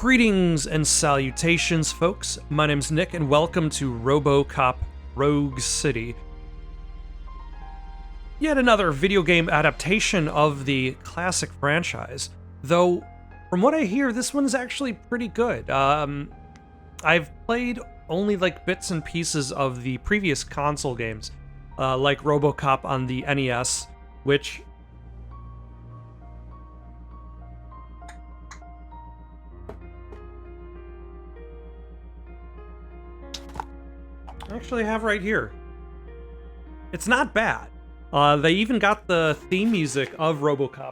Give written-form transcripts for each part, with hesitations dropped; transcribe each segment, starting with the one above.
Greetings and salutations, folks. My name's Nick, and welcome to RoboCop Rogue City. Yet another video game adaptation of the classic franchise. Though, from what I hear, this one's actually pretty good. I've played only like bits and pieces of the previous console games, like RoboCop on the NES, which I actually have right here. It's not bad. They even got the theme music of RoboCop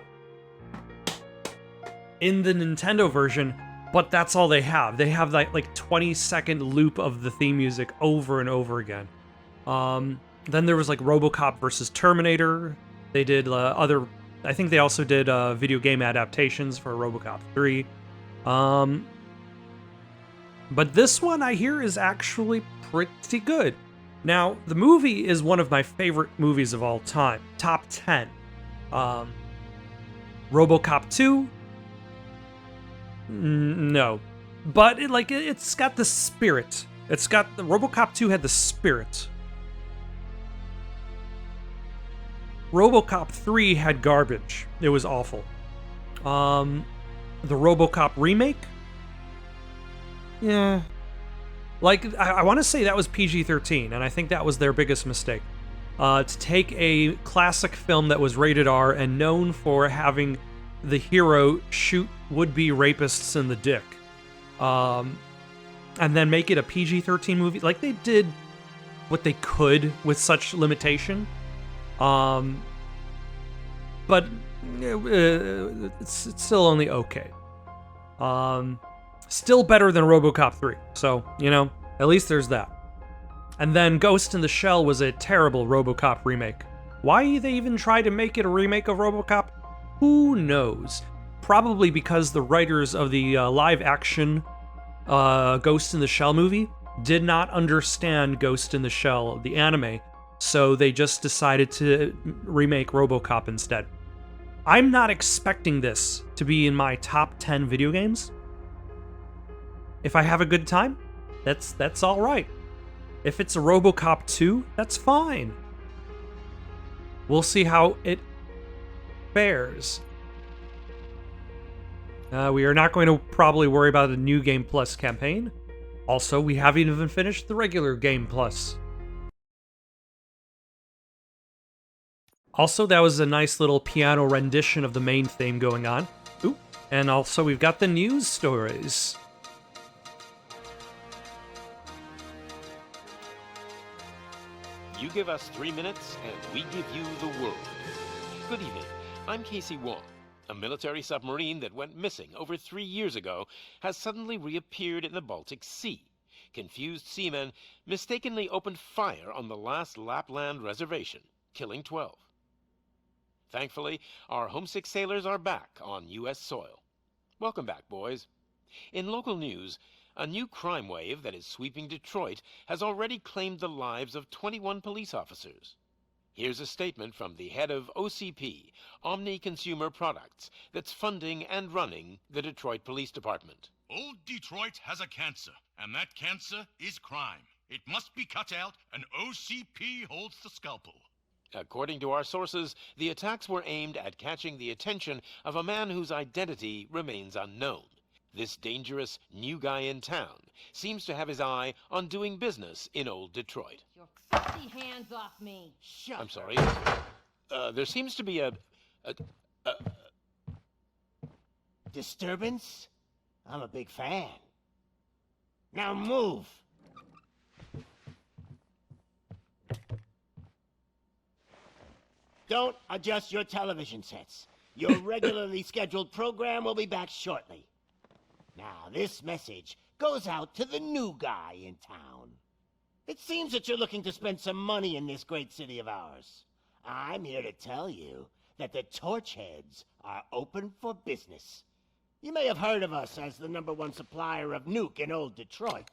in the Nintendo version, but that's all they have. They have that like 20-second loop of the theme music over and over again. Then there was like RoboCop versus Terminator. They did I think they also did video game adaptations for RoboCop 3. But this one I hear is actually pretty good. Now, the movie is one of my favorite movies of all time. Top 10. RoboCop 2? No. But it's got the spirit. The RoboCop 2 had the spirit. RoboCop 3 had garbage. It was awful. The RoboCop remake? Yeah. Like, I want to say that was PG-13, and I think that was their biggest mistake. To take a classic film that was rated R and known for having the hero shoot would-be rapists in the dick, and then make it a PG-13 movie. Like, they did what they could with such limitation, but it's still only okay. Still better than RoboCop 3, so, you know, at least there's that. And then Ghost in the Shell was a terrible RoboCop remake. Why they even try to make it a remake of RoboCop? Who knows? Probably because the writers of the live-action Ghost in the Shell movie did not understand Ghost in the Shell, the anime, so they just decided to remake RoboCop instead. I'm not expecting this to be in my top 10 video games. If I have a good time, that's all right. If it's a RoboCop 2, that's fine. We'll see how it fares. We are not going to probably worry about a New Game Plus campaign. Also, we haven't even finished the regular Game Plus. Also, that was a nice little piano rendition of the main theme going on. Ooh, and also we've got the news stories. You give us 3 minutes, and we give you the world. Good evening. I'm Casey Wong. A military submarine that went missing over 3 years ago has suddenly reappeared in the Baltic Sea. Confused seamen mistakenly opened fire on the last Lapland reservation, killing 12. Thankfully, our homesick sailors are back on U.S. soil. Welcome back, boys. In local news, a new crime wave that is sweeping Detroit has already claimed the lives of 21 police officers. Here's a statement from the head of OCP, Omni Consumer Products, that's funding and running the Detroit Police Department. Old Detroit has a cancer, and that cancer is crime. It must be cut out, and OCP holds the scalpel. According to our sources, the attacks were aimed at catching the attention of a man whose identity remains unknown. This dangerous new guy in town seems to have his eye on doing business in old Detroit. Your filthy hands off me. Shut. I'm sorry. There seems to be a disturbance? I'm a big fan. Now move. Don't adjust your television sets. Your regularly scheduled program will be back shortly. Now, this message goes out to the new guy in town. It seems that you're looking to spend some money in this great city of ours. I'm here to tell you that the Torchheads are open for business. You may have heard of us as the #1 supplier of nuke in old Detroit.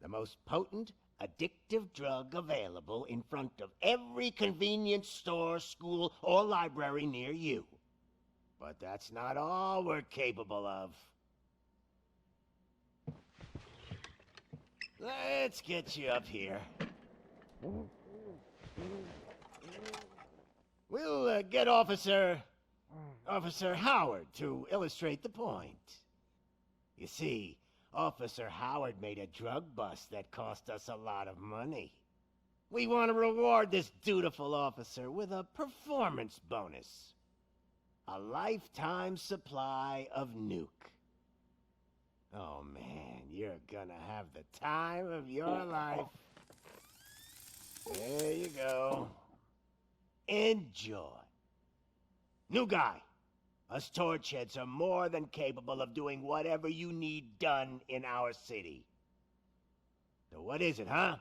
The most potent, addictive drug available in front of every convenience store, school, or library near you. But that's not all we're capable of. Let's get you up here. We'll get Officer Howard to illustrate the point. You see, Officer Howard made a drug bust that cost us a lot of money. We want to reward this dutiful officer with a performance bonus. A lifetime supply of nuke. Oh man, you're gonna have the time of your life. There you go. Enjoy. New guy, us torchheads are more than capable of doing whatever you need done in our city. So what is it, huh?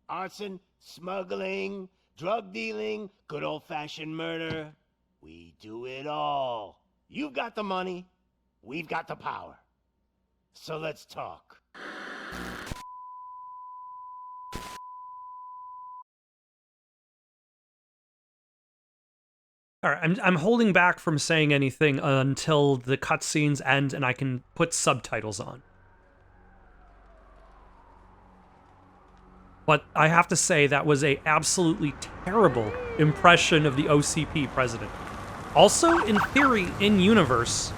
Arson, smuggling, drug dealing, good old-fashioned murder. We do it all. You've got the money, we've got the power. So let's talk. All right, I'm holding back from saying anything until the cutscenes end and I can put subtitles on. But I have to say that was a absolutely terrible impression of the OCP president. Also, in theory, in universe,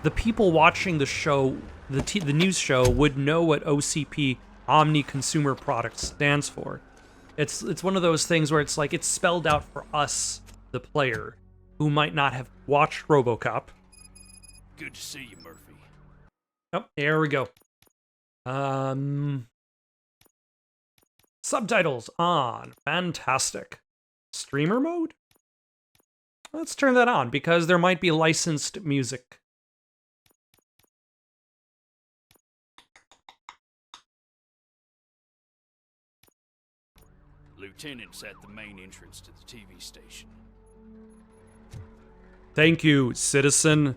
the people watching the show, the news show, would know what OCP, Omni Consumer Products, stands for. It's one of those things where it's like it's spelled out for us, the player, who might not have watched RoboCop. Good to see you, Murphy. Oh, there we go. Subtitles on. Fantastic. Streamer mode? Let's turn that on, because there might be licensed music. Lieutenant's at the main entrance to the TV station. Thank you, citizen.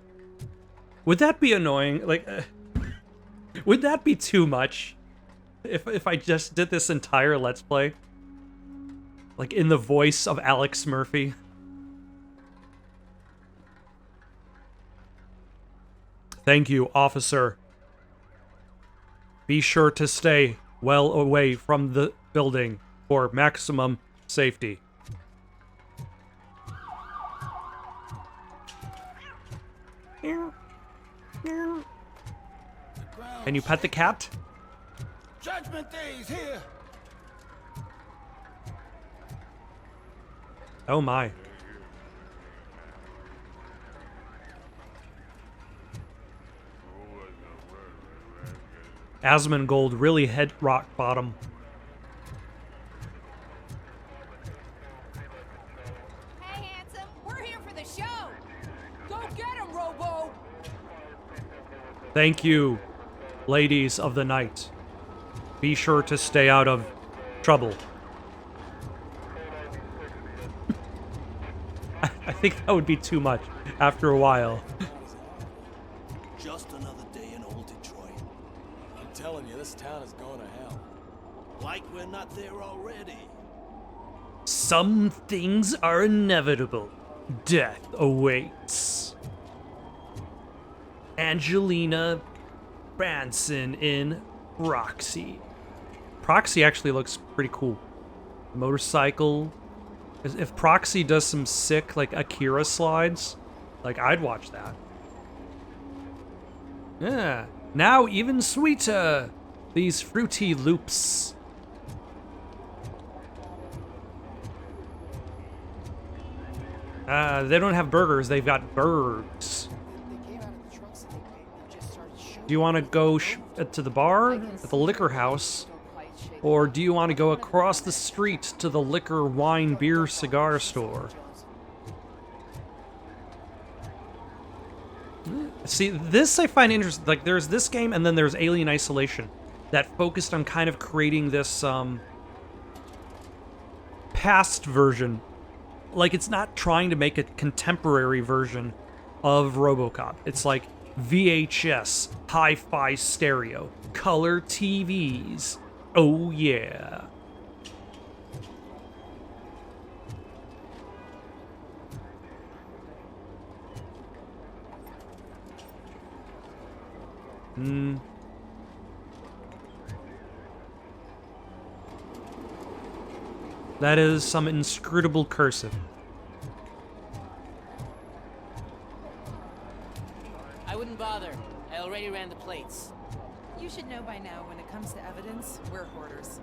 Would that be annoying? Like, would that be too much? If I just did this entire Let's Play? Like, in the voice of Alex Murphy? Thank you, officer. Be sure to stay well away from the building for maximum safety. Can you pet the cat? Judgment Day is here. Oh my. Asmongold really hit rock bottom. Hey, handsome, we're here for the show. Go get him, Robo. Thank you, ladies of the night. Be sure to stay out of trouble. I think that would be too much after a while. Just another day in old Detroit. I'm telling you, this town is going to hell. Like we're not there already. Some things are inevitable. Death awaits. Angelina Branson in Proxy. Proxy actually looks pretty cool. Motorcycle. If Proxy does some sick, like, Akira slides, like, I'd watch that. Yeah. Now even sweeter. These fruity loops. They don't have burgers, they've got birds. Do you want to go to the bar, at the liquor house, or do you want to go across the street to the liquor, wine, beer, cigar store? See, this I find interesting. Like, there's this game, and then there's Alien Isolation, that focused on kind of creating this, past version. Like, it's not trying to make a contemporary version of RoboCop. It's like VHS, hi-fi stereo, color TVs. Oh yeah. That is some inscrutable cursive. I wouldn't bother. I already ran the plates. You should know by now, when it comes to evidence, we're hoarders.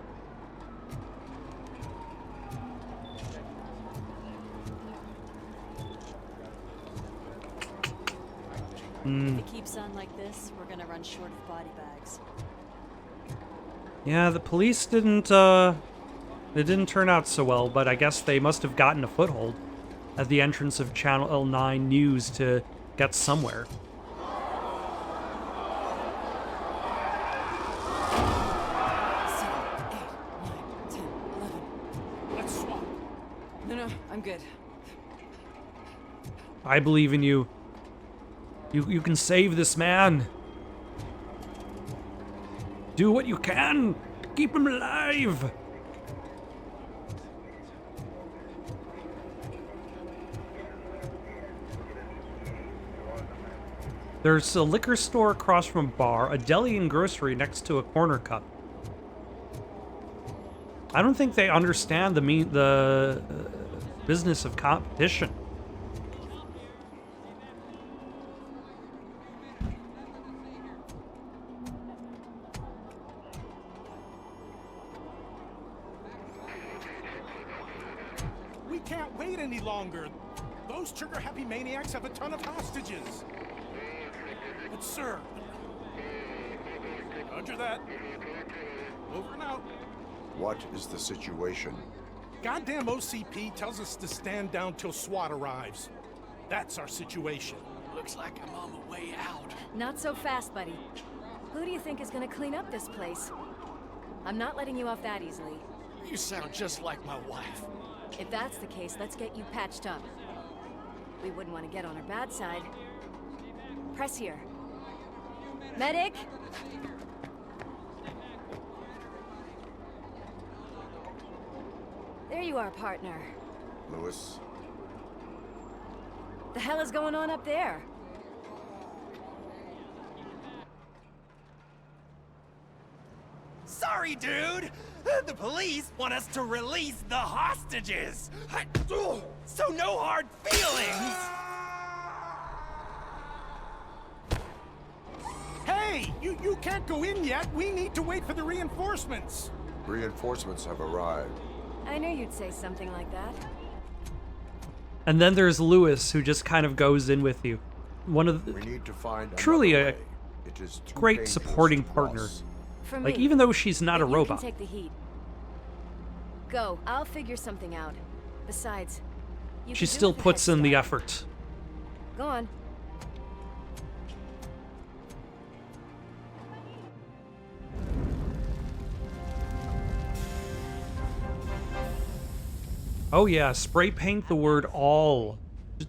If it keeps on like this, we're gonna run short of body bags. Yeah, the police didn't, it didn't turn out so well, but I guess they must have gotten a foothold at the entrance of Channel 9 News to get somewhere. 7, 8, 9, 10, 11. Let's swap. No, I'm good. I believe in you. You can save this man. Do what you can. Keep him alive. There's a liquor store across from a bar, a deli and grocery next to a corner cup. I don't think they understand the business of competition. We can't wait any longer. Those trigger-happy maniacs have a ton of hostages. But sir... Roger that. Over and out. What is the situation? Goddamn OCP tells us to stand down till SWAT arrives. That's our situation. Looks like I'm on the way out. Not so fast, buddy. Who do you think is gonna clean up this place? I'm not letting you off that easily. You sound just like my wife. If that's the case, let's get you patched up. We wouldn't want to get on her bad side. Press here. Medic! There you are, partner. Lewis? The hell is going on up there? Sorry, dude! The police want us to release the hostages! So no hard feelings! Hey! You can't go in yet! We need to wait for the reinforcements! Reinforcements have arrived. I knew you'd say something like that. And then there's Lewis, who just kind of goes in with you. One of the, We need to find truly a way. It is too great dangerous supporting to partner. cross. For Like, me, even though she's not a but you robot. can take the heat. Go. I'll figure something out. Besides, you She could do still with a puts head in the start. effort. Go on. Oh yeah, spray paint the word all.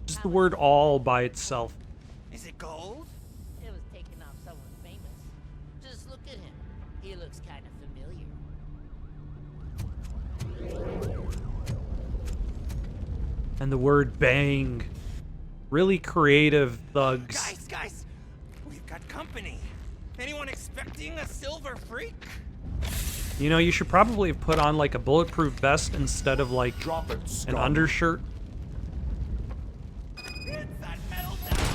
Just the word all by itself. Is it gold? It was taken off someone famous. Just look at him. He looks kind of familiar. And the word bang. Really creative thugs. Guys! We've got company. Anyone expecting a silver freak? You know, you should probably have put on like a bulletproof vest instead of like Drop it, an scum. undershirt. It's that metal down!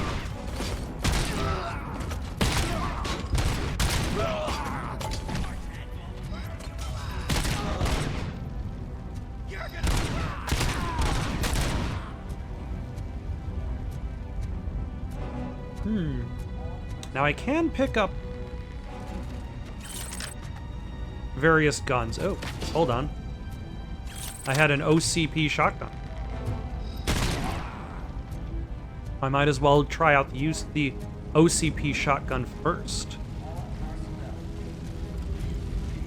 You're gonna... Now I can pick up various guns. Oh, hold on. I had an OCP shotgun. I might as well try out the OCP shotgun first.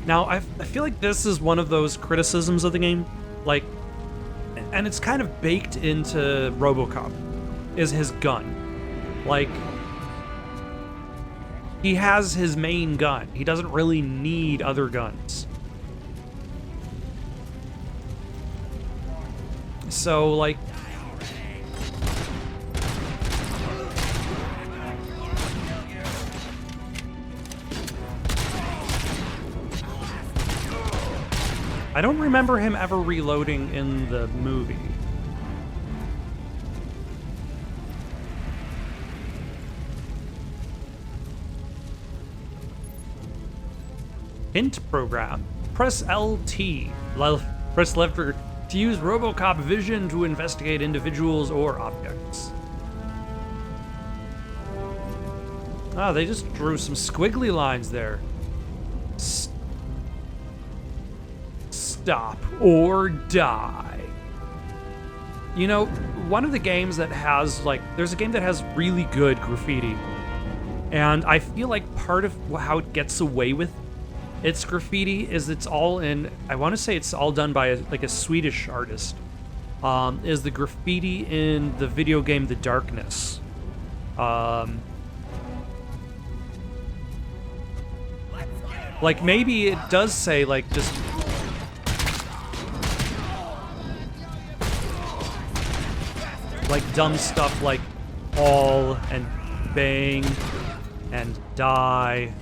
Now, I feel like this is one of those criticisms of the game, like, and it's kind of baked into RoboCop, is his gun. Like, he has his main gun. He doesn't really need other guns. So, like... I don't remember him ever reloading in the movie. Hint program. Press LT. Press left to use RoboCop vision to investigate individuals or objects. Ah, they just drew some squiggly lines there. Stop or die. You know, one of the games that has, like, there's a game that has really good graffiti. And I feel like part of how it gets away with its graffiti is it's all in, I want to say it's all done by a Swedish artist. Is the graffiti in the video game The Darkness. Like, maybe it does say, like, just... like, dumb stuff like all and bang and die.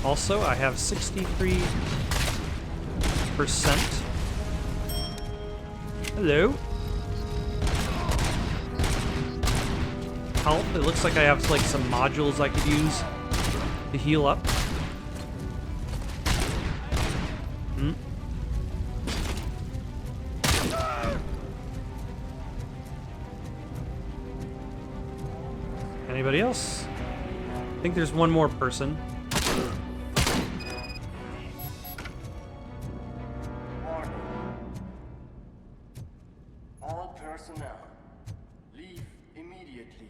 Also, I have 63%. Hello. Health. It looks like I have, like, some modules I could use to heal up. Anybody else? I think there's one more person. All personnel, leave immediately.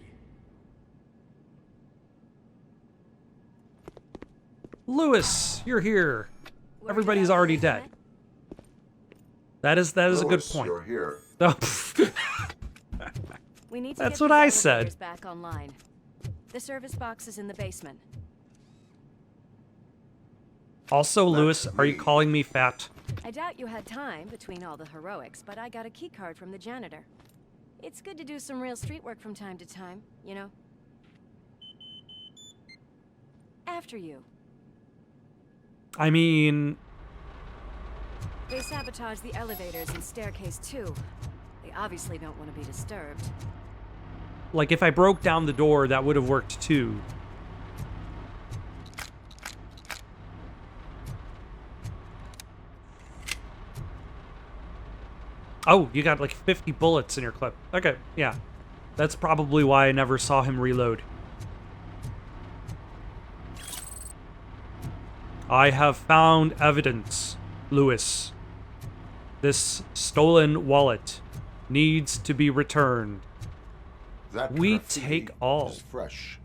Lewis, you're here. Everybody's already dead. That is a good point. You're here. We need to That's get what I these said. elevators back online. The service box is in the basement. Also, Lewis, are you calling me fat? I doubt you had time between all the heroics, but I got a key card from the janitor. It's good to do some real street work from time to time, you know? After you. I mean... They sabotage the elevators and staircase too. They obviously don't want to be disturbed. like, if I broke down the door, that would have worked too. Oh, you got like 50 bullets in your clip. Okay, yeah. That's probably why I never saw him reload. I have found evidence, Lewis. This stolen wallet needs to be returned. That we graffiti take all. is fresh.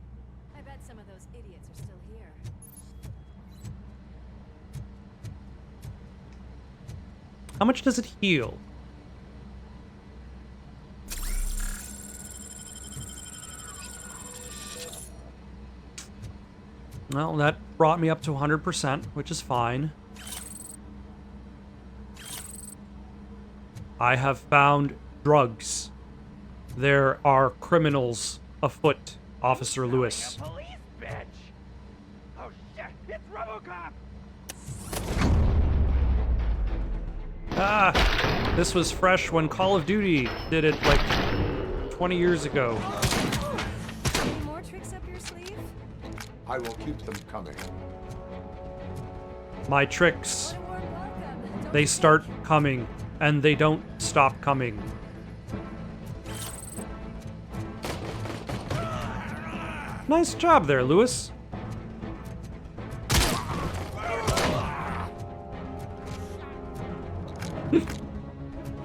I bet some of those idiots are still here. How much does it heal? Well, that brought me up to 100%, which is fine. I have found drugs. There are criminals afoot, Officer Lewis. Police bitch! Oh shit! It's RoboCop! Ah! This was fresh when Call of Duty did it like 20 years ago. Any more tricks up your sleeve? I will keep them coming. My tricks, they start coming, and they don't stop coming. Nice job there, Lewis.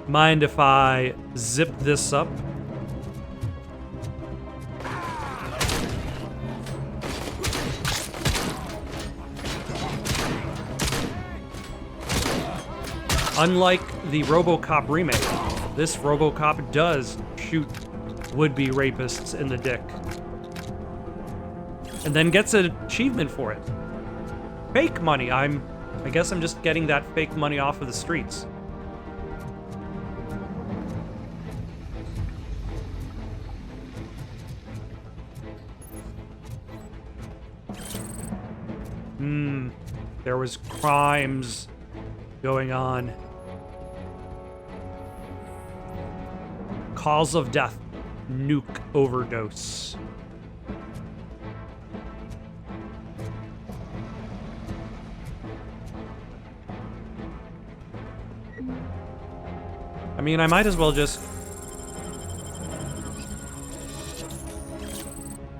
Mind if I zip this up? Unlike the RoboCop remake, this RoboCop does shoot would-be rapists in the dick. And then gets an achievement for it. Fake money. I guess I'm just getting that fake money off of the streets. There was crimes going on. Cause of death, nuke overdose. I mean, I might as well just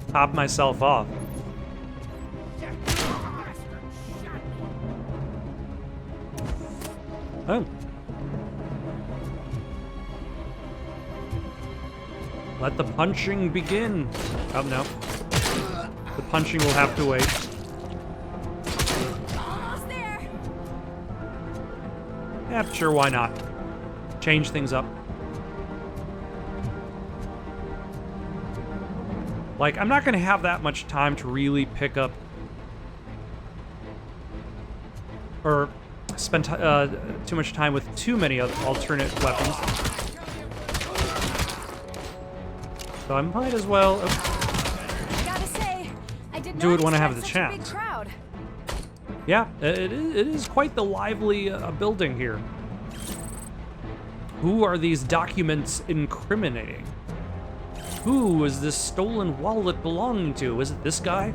top myself off. Oh. Let the punching begin. Oh, no. The punching will have to wait. Almost there. Yeah, sure, why not? Change things up. Like, I'm not gonna have that much time to really pick up or spend too much time with too many alternate weapons. So I might as well Gotta say, I did do not it when I have expect the such a big chance. crowd. Yeah, it is quite the lively building here. Who are these documents incriminating? Who is this stolen wallet belonging to? Was it this guy?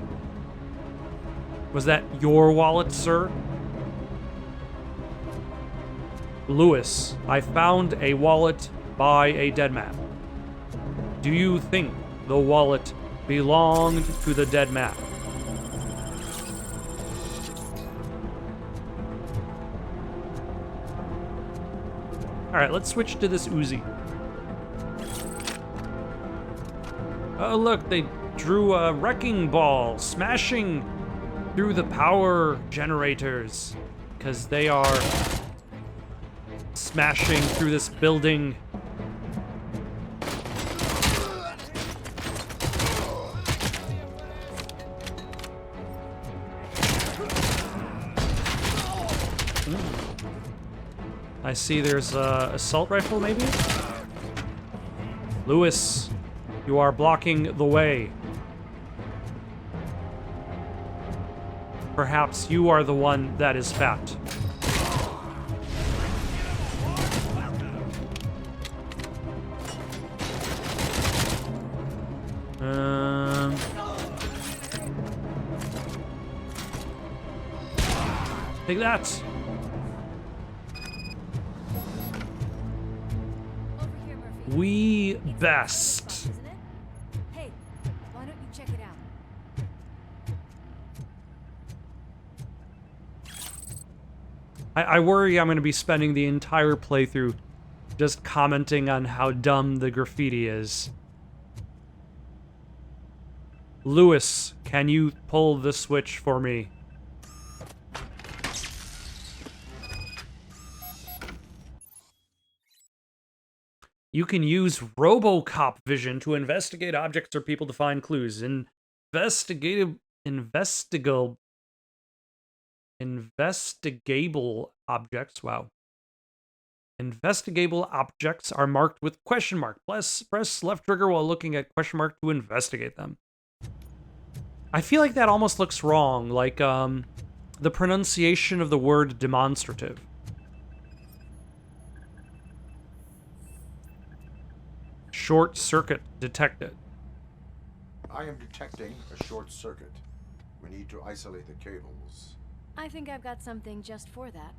Was that your wallet, sir? Lewis, I found a wallet by a dead man. Do you think the wallet belonged to the dead man? Alright, let's switch to this Uzi. Oh, look, they drew a wrecking ball, smashing through the power generators, because they are smashing through this building. I see there's a assault rifle, maybe? Lewis, you are blocking the way. Perhaps you are the one that is fat. Take that. We best. Isn't it? Hey, why don't you check it out? I worry I'm going to be spending the entire playthrough just commenting on how dumb the graffiti is. Lewis, can you pull the switch for me? You can use RoboCop vision to investigate objects or people to find clues. Investigable objects. Wow. Investigable objects are marked with question mark. Press left trigger while looking at question mark to investigate them. I feel like that almost looks wrong, like the pronunciation of the word demonstrative. Short circuit detected. I am detecting a short circuit. We need to isolate the cables. I think I've got something just for that.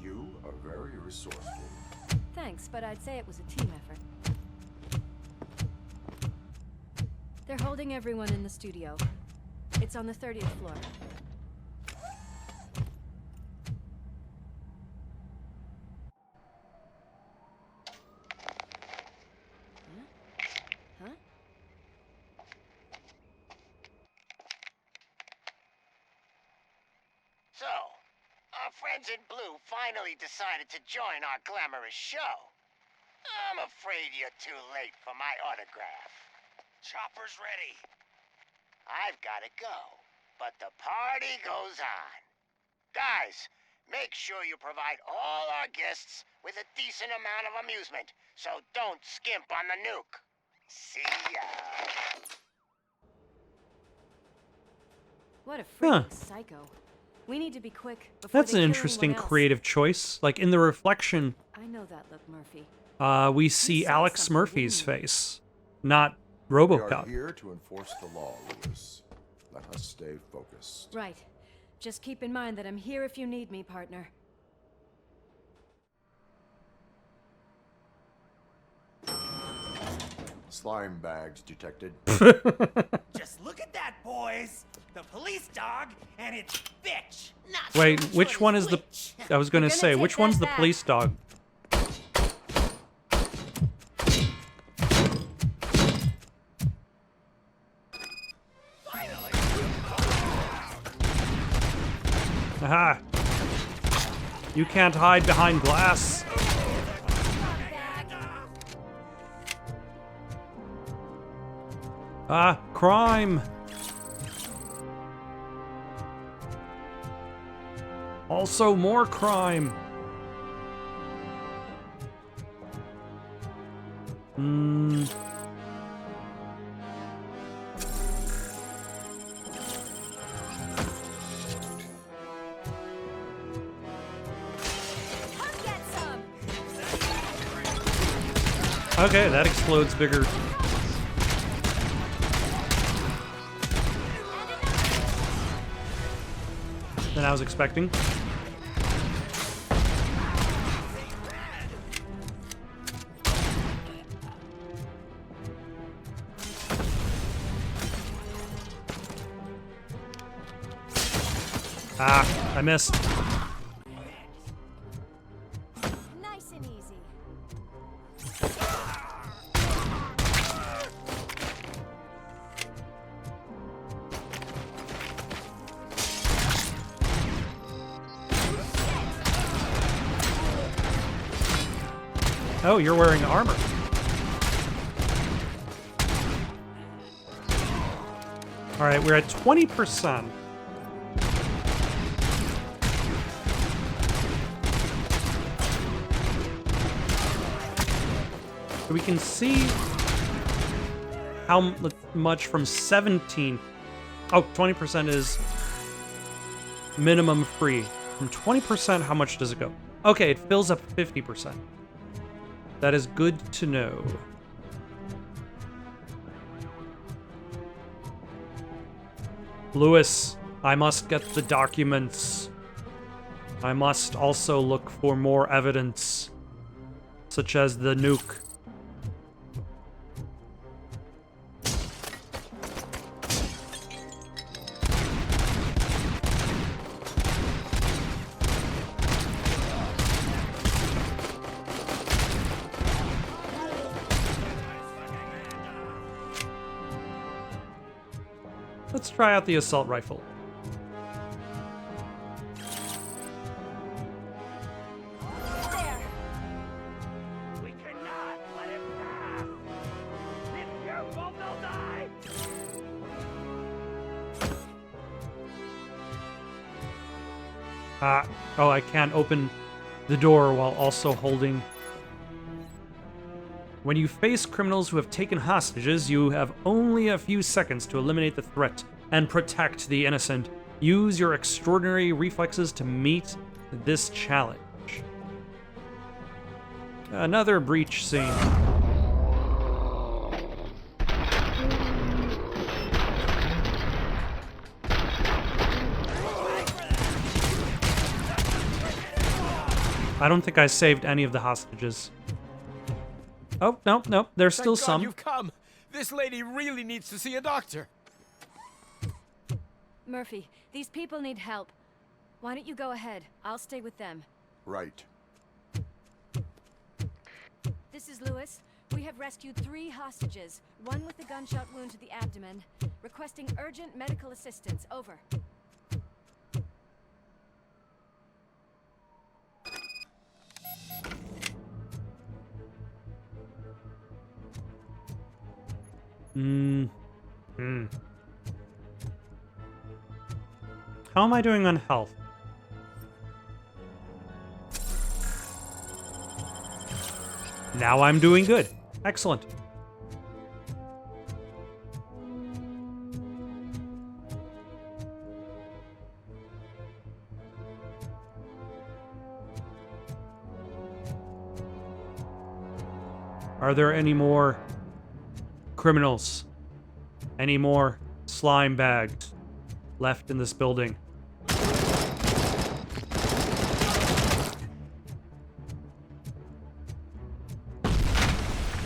You are very resourceful. Thanks, but I'd say it was a team effort. They're holding everyone in the studio. It's on the 30th floor. Huh? So, our friends in blue finally decided to join our glamorous show. I'm afraid you're too late for my autograph. Chopper's ready. I've got to go, but the party goes on. Guys, make sure you provide all our guests with a decent amount of amusement, so don't skimp on the nuke. See ya. What a freaking psycho. We need to be quick before That's they an kill interesting anyone else. creative choice. Like, in the reflection, I know that look, Murphy. we see saw Alex something, Murphy's didn't you? face, not We are RoboCop. here to enforce the law, Lewis. Let us stay focused. Right. Just keep in mind that I'm here if you need me, partner. Slime bags detected. Just look at that, boys. The police dog and its bitch. Not Wait, sure which one is the... which. I was gonna We're gonna say, take which that one's the back. police dog? Aha! You can't hide behind glass. Ah, crime! Also, more crime. Hmm. Come get some. Okay, that explodes bigger. Than I was expecting. Ah, I missed. Nice and easy. Oh, you're wearing armor. All right, we're at 20%. We can see how much from 17. Oh, 20% is minimum free. From 20%, how much does it go? Okay, it fills up 50%. That is good to know. Lewis, I must get the documents. I must also look for more evidence, such as the nuke. Let's try out the assault rifle. There. We cannot let him pass. If you're careful, they'll die. Oh, I can't open the door while also holding. When you face criminals who have taken hostages, you have only a few seconds to eliminate the threat and protect the innocent. Use your extraordinary reflexes to meet this challenge. Another breach scene. I don't think I saved any of the hostages. Oh, no, there's still Thank God some. you've come. This lady really needs to see a doctor. Murphy, these people need help. Why don't you go ahead? I'll stay with them. Right. This is Lewis. We have rescued 3 hostages, one with a gunshot wound to the abdomen, requesting urgent medical assistance. Over. How am I doing on health? Now I'm doing good. Excellent. Are there any more criminals? Any more slime bags left in this building?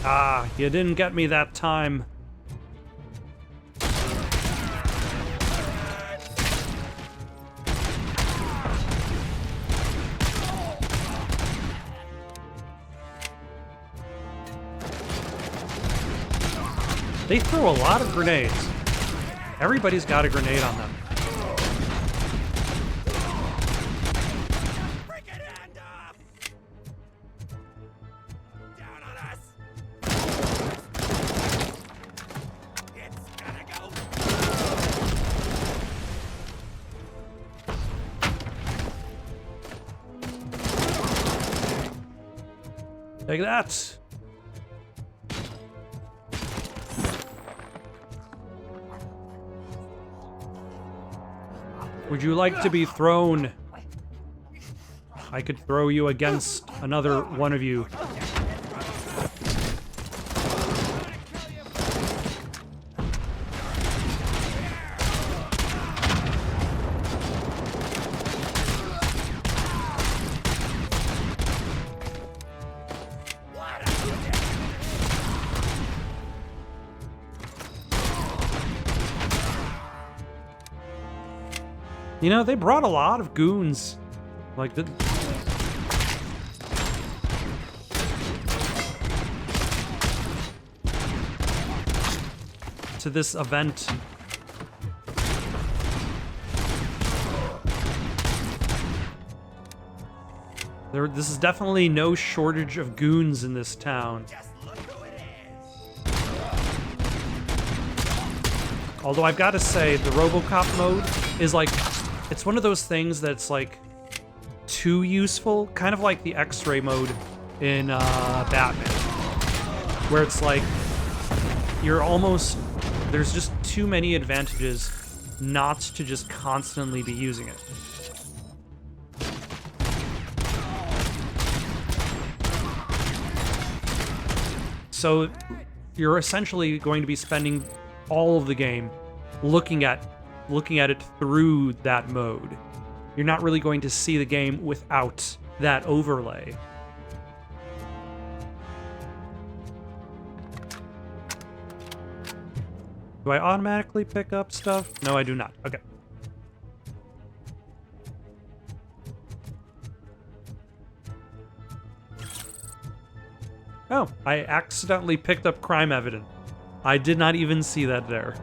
Ah, you didn't get me that time. They throw a lot of grenades. Everybody's got a grenade on them. Take that. Would you like to be thrown? I could throw you against another one of you. You know, they brought a lot of goons. Like, to this event. This is definitely no shortage of goons in this town. Although I've got to say, the RoboCop mode is like, it's one of those things that's like too useful, kind of like the X-ray mode in Batman, where it's like there's just too many advantages not to just constantly be using it. So you're essentially going to be spending all of the game looking at it through that mode. You're not really going to see the game without that overlay. Do I automatically pick up stuff? No, I do not. Okay. Oh, I accidentally picked up crime evidence. I did not even see that there.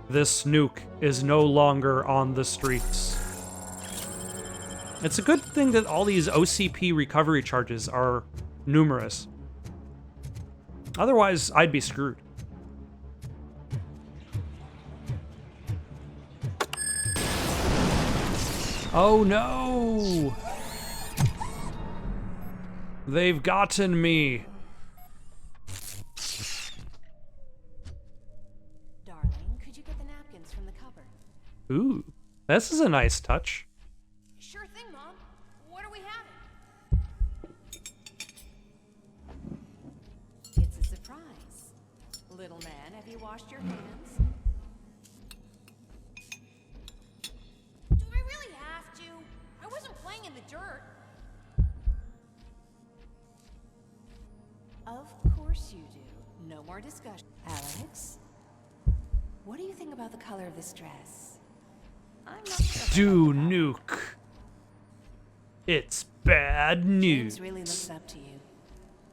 This nuke is no longer on the streets. It's a good thing that all these OCP recovery charges are numerous. Otherwise, I'd be screwed. Oh no! They've gotten me. Darling, could you get the napkins from the cupboard? Ooh, this is a nice touch. Sure thing, Mom. What are we having? It's a surprise. Little man, have you washed your hands? Do I really have to? I wasn't playing in the dirt. Of course you do. No more discussion. Alex, what do you think about the color of this dress? I'm not sure. Do nuke. It's bad news. James really looks up to you.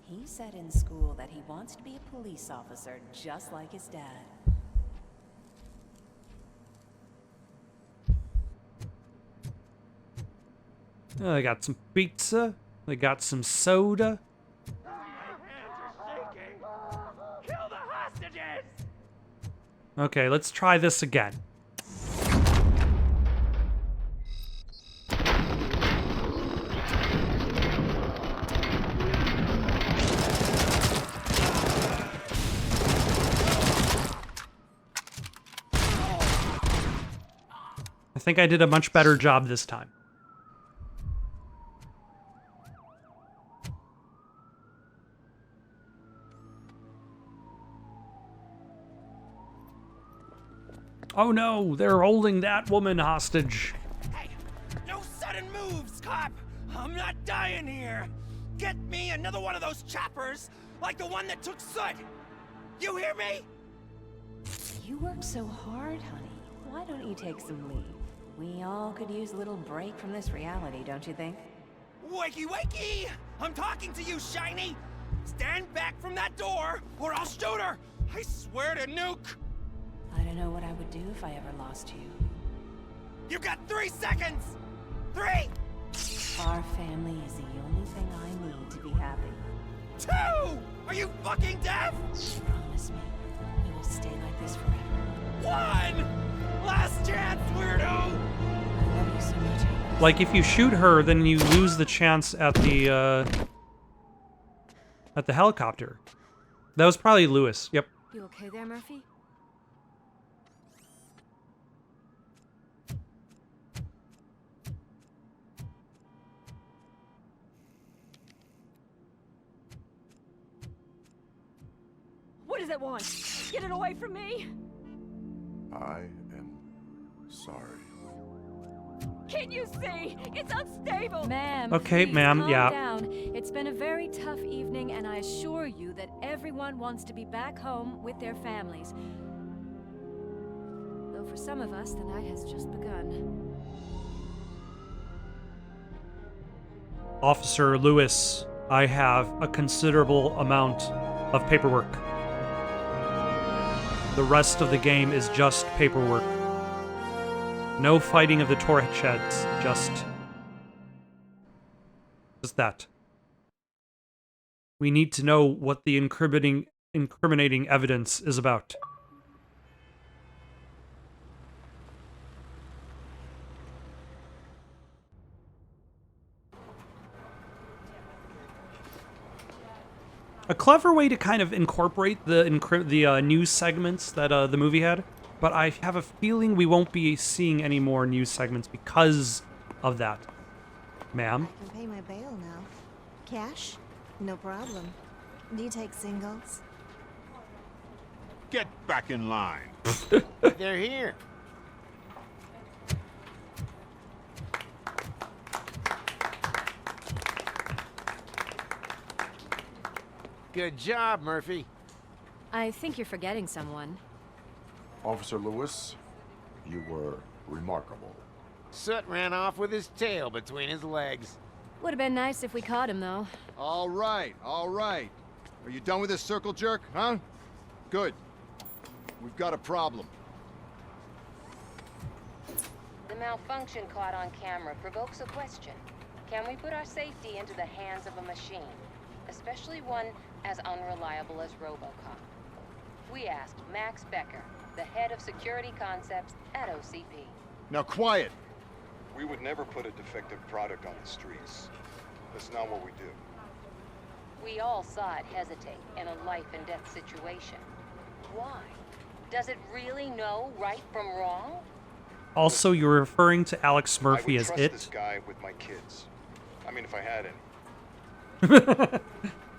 He said in school that he wants to be a police officer just like his dad. Oh, they got some pizza. They got some soda. Kill the hostages! Okay, let's try this again. I think I did a much better job this time. Oh no, they're holding that woman hostage. Hey, no sudden moves, cop! I'm not dying here! Get me another one of those choppers, like the one that took Soot! You hear me? You work so hard, honey. Why don't you take some leave? We all could use a little break from this reality, don't you think? Wakey, wakey! I'm talking to you, Shiny! Stand back from that door, or I'll shoot her! I swear to nuke! I don't know what I would do if I ever lost you. You got 3 seconds! 3! Our family is the only thing I need to be happy. 2! Are you fucking deaf? Promise me, we will stay like this forever. 1! Last chance, weirdo! I love you so much. Like, if you shoot her, then you lose the chance at the helicopter. That was probably Lewis. Yep. You okay there, Murphy? What does it want? Get it away from me! I am sorry. Can't you see? It's unstable! Ma'am, Okay, please ma'am, calm yeah. down. It's been a very tough evening, and I assure you that everyone wants to be back home with their families. Though for some of us, the night has just begun. Officer Lewis, I have a considerable amount of paperwork. The rest of the game is just paperwork. No fighting of the torch heads, just that. We need to know what the incriminating evidence is about. A clever way to kind of incorporate the news segments that the movie had, but I have a feeling we won't be seeing any more news segments because of that. Ma'am? I can pay my bail now. Cash? No problem. Do you take singles? Get back in line. They're here. Good job, Murphy. I think you're forgetting someone. Officer Lewis, you were remarkable. Soot ran off with his tail between his legs. Would have been nice if we caught him, though. All right, all right. Are you done with this circle jerk, huh? Good. We've got a problem. The malfunction caught on camera provokes a question. Can we put our safety into the hands of a machine? Especially one as unreliable as RoboCop. We asked Max Becker, the head of security concepts at OCP. Now quiet! We would never put a defective product on the streets. That's not what we do. We all saw it hesitate in a life and death situation. Why? Does it really know right from wrong? Also, you're referring to Alex Murphy as I would trust it? this guy with my kids. I mean, if I had any.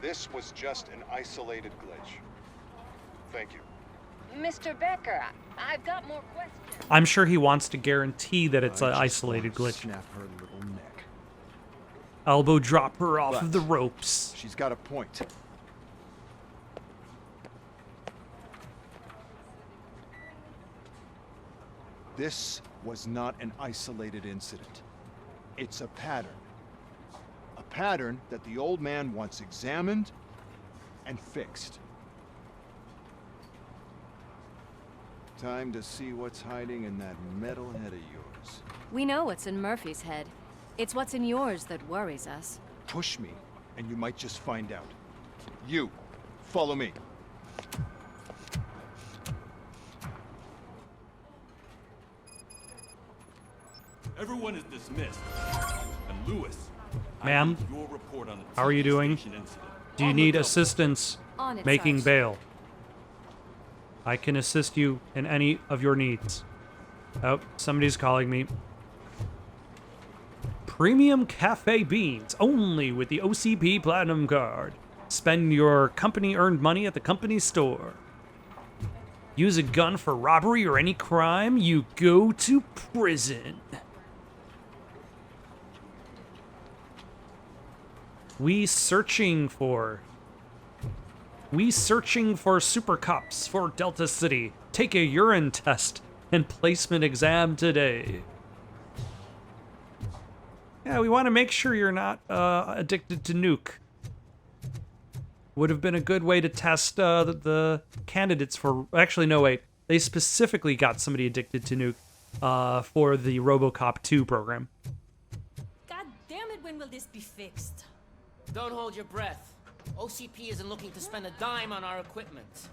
This was just an isolated glitch. Thank you. Mr. Becker, I've got more questions. I'm sure he wants to guarantee that it's an isolated glitch. Snap her little neck. Elbow drop her off But of the ropes. She's got a point. This was not an isolated incident. It's a pattern. A pattern that the old man wants examined and fixed. Time to see what's hiding in that metal head of yours. We know what's in Murphy's head. It's what's in yours that worries us. Push me, and you might just find out. You, follow me. Everyone is dismissed. And Lewis, Ma'am, I need your report on the how are you doing? station incident. Do you need assistance On it, making Sarge. bail? I can assist you in any of your needs. Oh, somebody's calling me. Premium cafe beans, only with the OCP Platinum card. Spend your company-earned money at the company store. Use a gun for robbery or any crime, you go to prison. We searching for super cops for Delta City. Take a urine test and placement exam today. Yeah, we want to make sure you're not addicted to nuke. Would have been a good way to test the candidates for... Actually, no, wait. They specifically got somebody addicted to nuke for the RoboCop 2 program. God damn it, when will this be fixed? Don't hold your breath. OCP isn't looking to spend a dime on our equipment.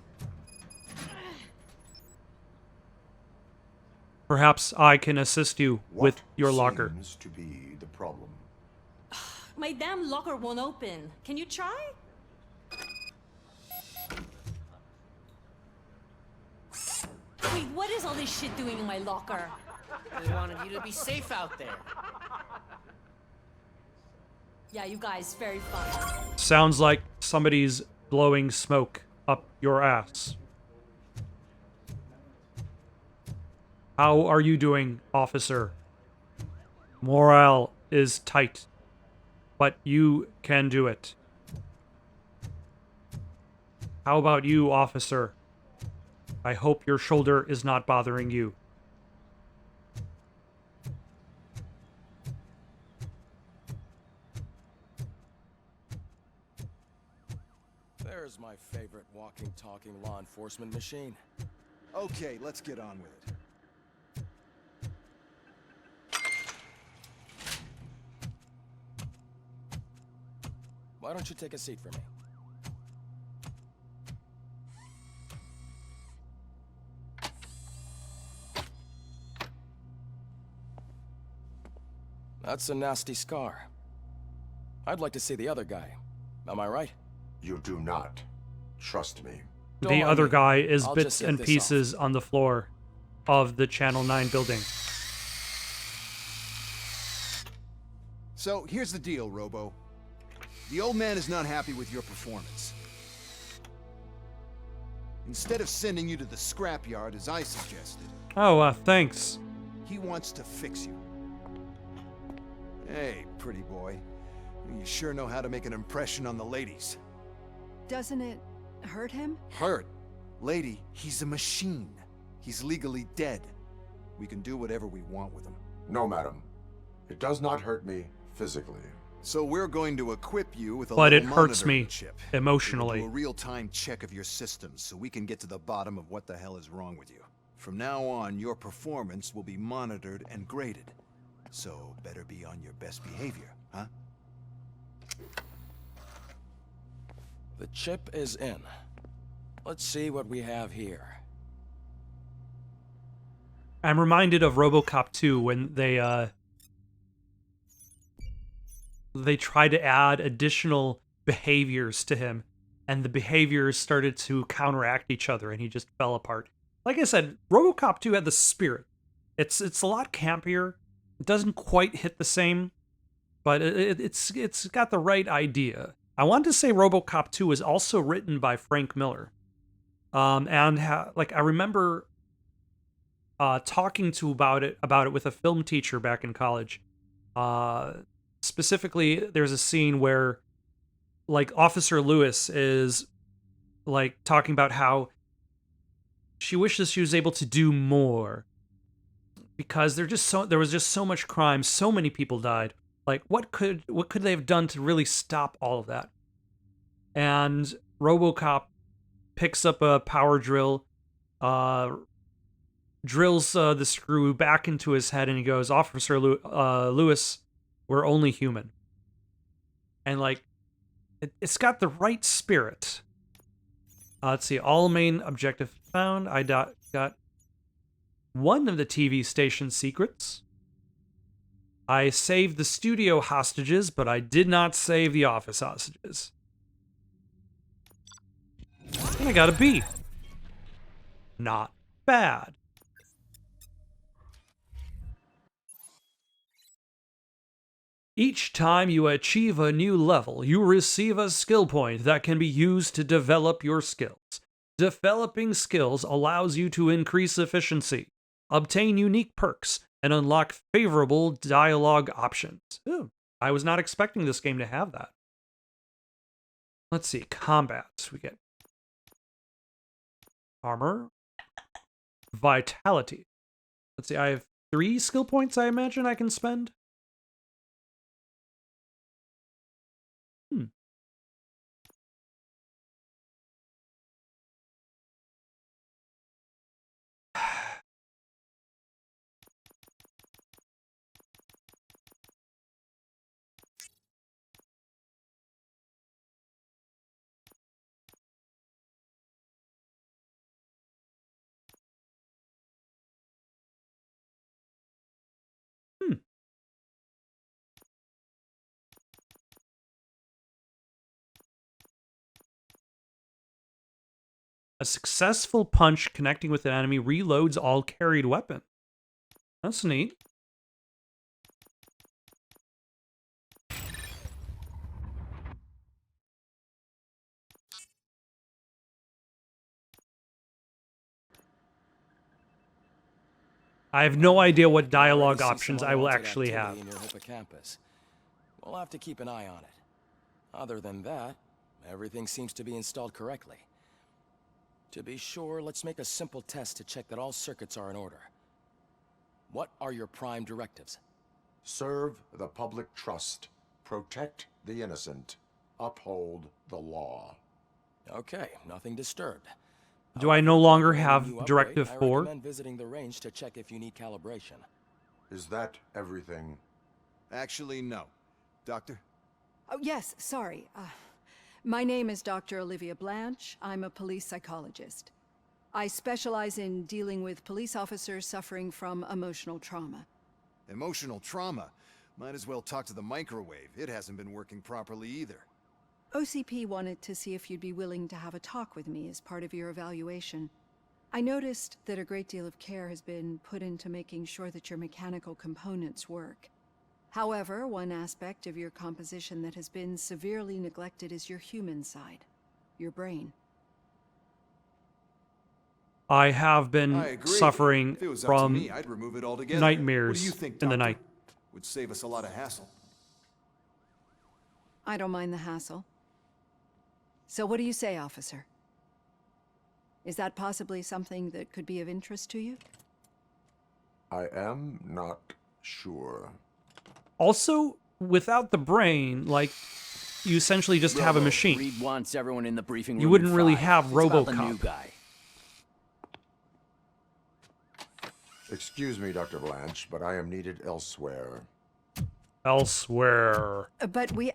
Perhaps I can assist you with your locker. Seems to be the problem? My damn locker won't open. Can you try? Wait, what is all this shit doing in my locker? We wanted you to be safe out there. Yeah, you guys, very fun. Sounds like somebody's blowing smoke up your ass. How are you doing, officer? Morale is tight, but you can do it. How about you, officer? I hope your shoulder is not bothering you. There's my favorite walking, talking law enforcement machine. Okay, let's get on with it. Why don't you take a seat for me? That's a nasty scar. I'd like to see the other guy. Am I right? You do not. Trust me. The other guy is I'll bits just get and this pieces on the floor of the Channel 9 building. So, here's the deal, Robo. The old man is not happy with your performance. Instead of sending you to the scrapyard as I suggested... Oh, thanks. He wants to fix you. Hey, pretty boy. You sure know how to make an impression on the ladies. Doesn't it hurt him? Hurt? Lady, he's a machine. He's legally dead. We can do whatever we want with him. No, madam. It does not hurt me physically. So we're going to equip you with a But it little hurts monitoring me chip. emotionally. We'll do a real-time check of your systems so we can get to the bottom of what the hell is wrong with you. From now on, your performance will be monitored and graded. So better be on your best behavior, huh? The chip is in. Let's see what we have here. I'm reminded of RoboCop 2 when they tried to add additional behaviors to him, and the behaviors started to counteract each other, and he just fell apart. Like I said, RoboCop 2 had the spirit. It's a lot campier. It doesn't quite hit the same, but it's got the right idea. I want to say RoboCop 2 was also written by Frank Miller, I remember talking to about it with a film teacher back in college. Specifically, there's a scene where, like, Officer Lewis is, like, talking about how she wishes she was able to do more because there was just so much crime, so many people died. Like, what could they have done to really stop all of that? And RoboCop picks up a power drill, drills the screw back into his head, and he goes, "Officer Lewis, we're only human." And, like, it's got the right spirit. Let's see, all main objective found. I got one of the TV station secrets. I saved the studio hostages, but I did not save the office hostages. And I got a B. Not bad. Each time you achieve a new level, you receive a skill point that can be used to develop your skills. Developing skills allows you to increase efficiency, obtain unique perks, and unlock favorable dialogue options. Ooh, I was not expecting this game to have that. Let's see, combat. We get armor, vitality. Let's see, I have 3 skill points I imagine I can spend. A successful punch connecting with an enemy reloads all carried weapons. That's neat. I have no idea what dialogue options I will actually have. In your hippocampus. We'll have to keep an eye on it. Other than that, everything seems to be installed correctly. To be sure, let's make a simple test to check that all circuits are in order. What are your prime directives? Serve the public trust. Protect the innocent. Uphold the law. Okay, nothing disturbed. Do I no longer have When you Directive upgrade, 4? I recommend visiting the range to check if you need calibration. Is that everything? Actually, no. Doctor? Oh, yes, sorry. My name is Dr. Olivia Blanche. I'm a police psychologist. I specialize in dealing with police officers suffering from emotional trauma. Emotional trauma? Might as well talk to the microwave. It hasn't been working properly either. OCP wanted to see if you'd be willing to have a talk with me as part of your evaluation. I noticed that a great deal of care has been put into making sure that your mechanical components work. However, one aspect of your composition that has been severely neglected is your human side, your brain. I have been suffering If it was up from to me, I'd remove it altogether. nightmares What do you think, in the Doctor? night. Would save us a lot of hassle. I don't mind the hassle. So what do you say, officer? Is that possibly something that could be of interest to you? I am not sure. Also, without the brain, like, you essentially just have a machine. Reed wants everyone in the briefing room. You wouldn't in really 5. have It's about the RoboCop. new guy. Excuse me, Dr. Blanche, but I am needed elsewhere. Elsewhere. But we...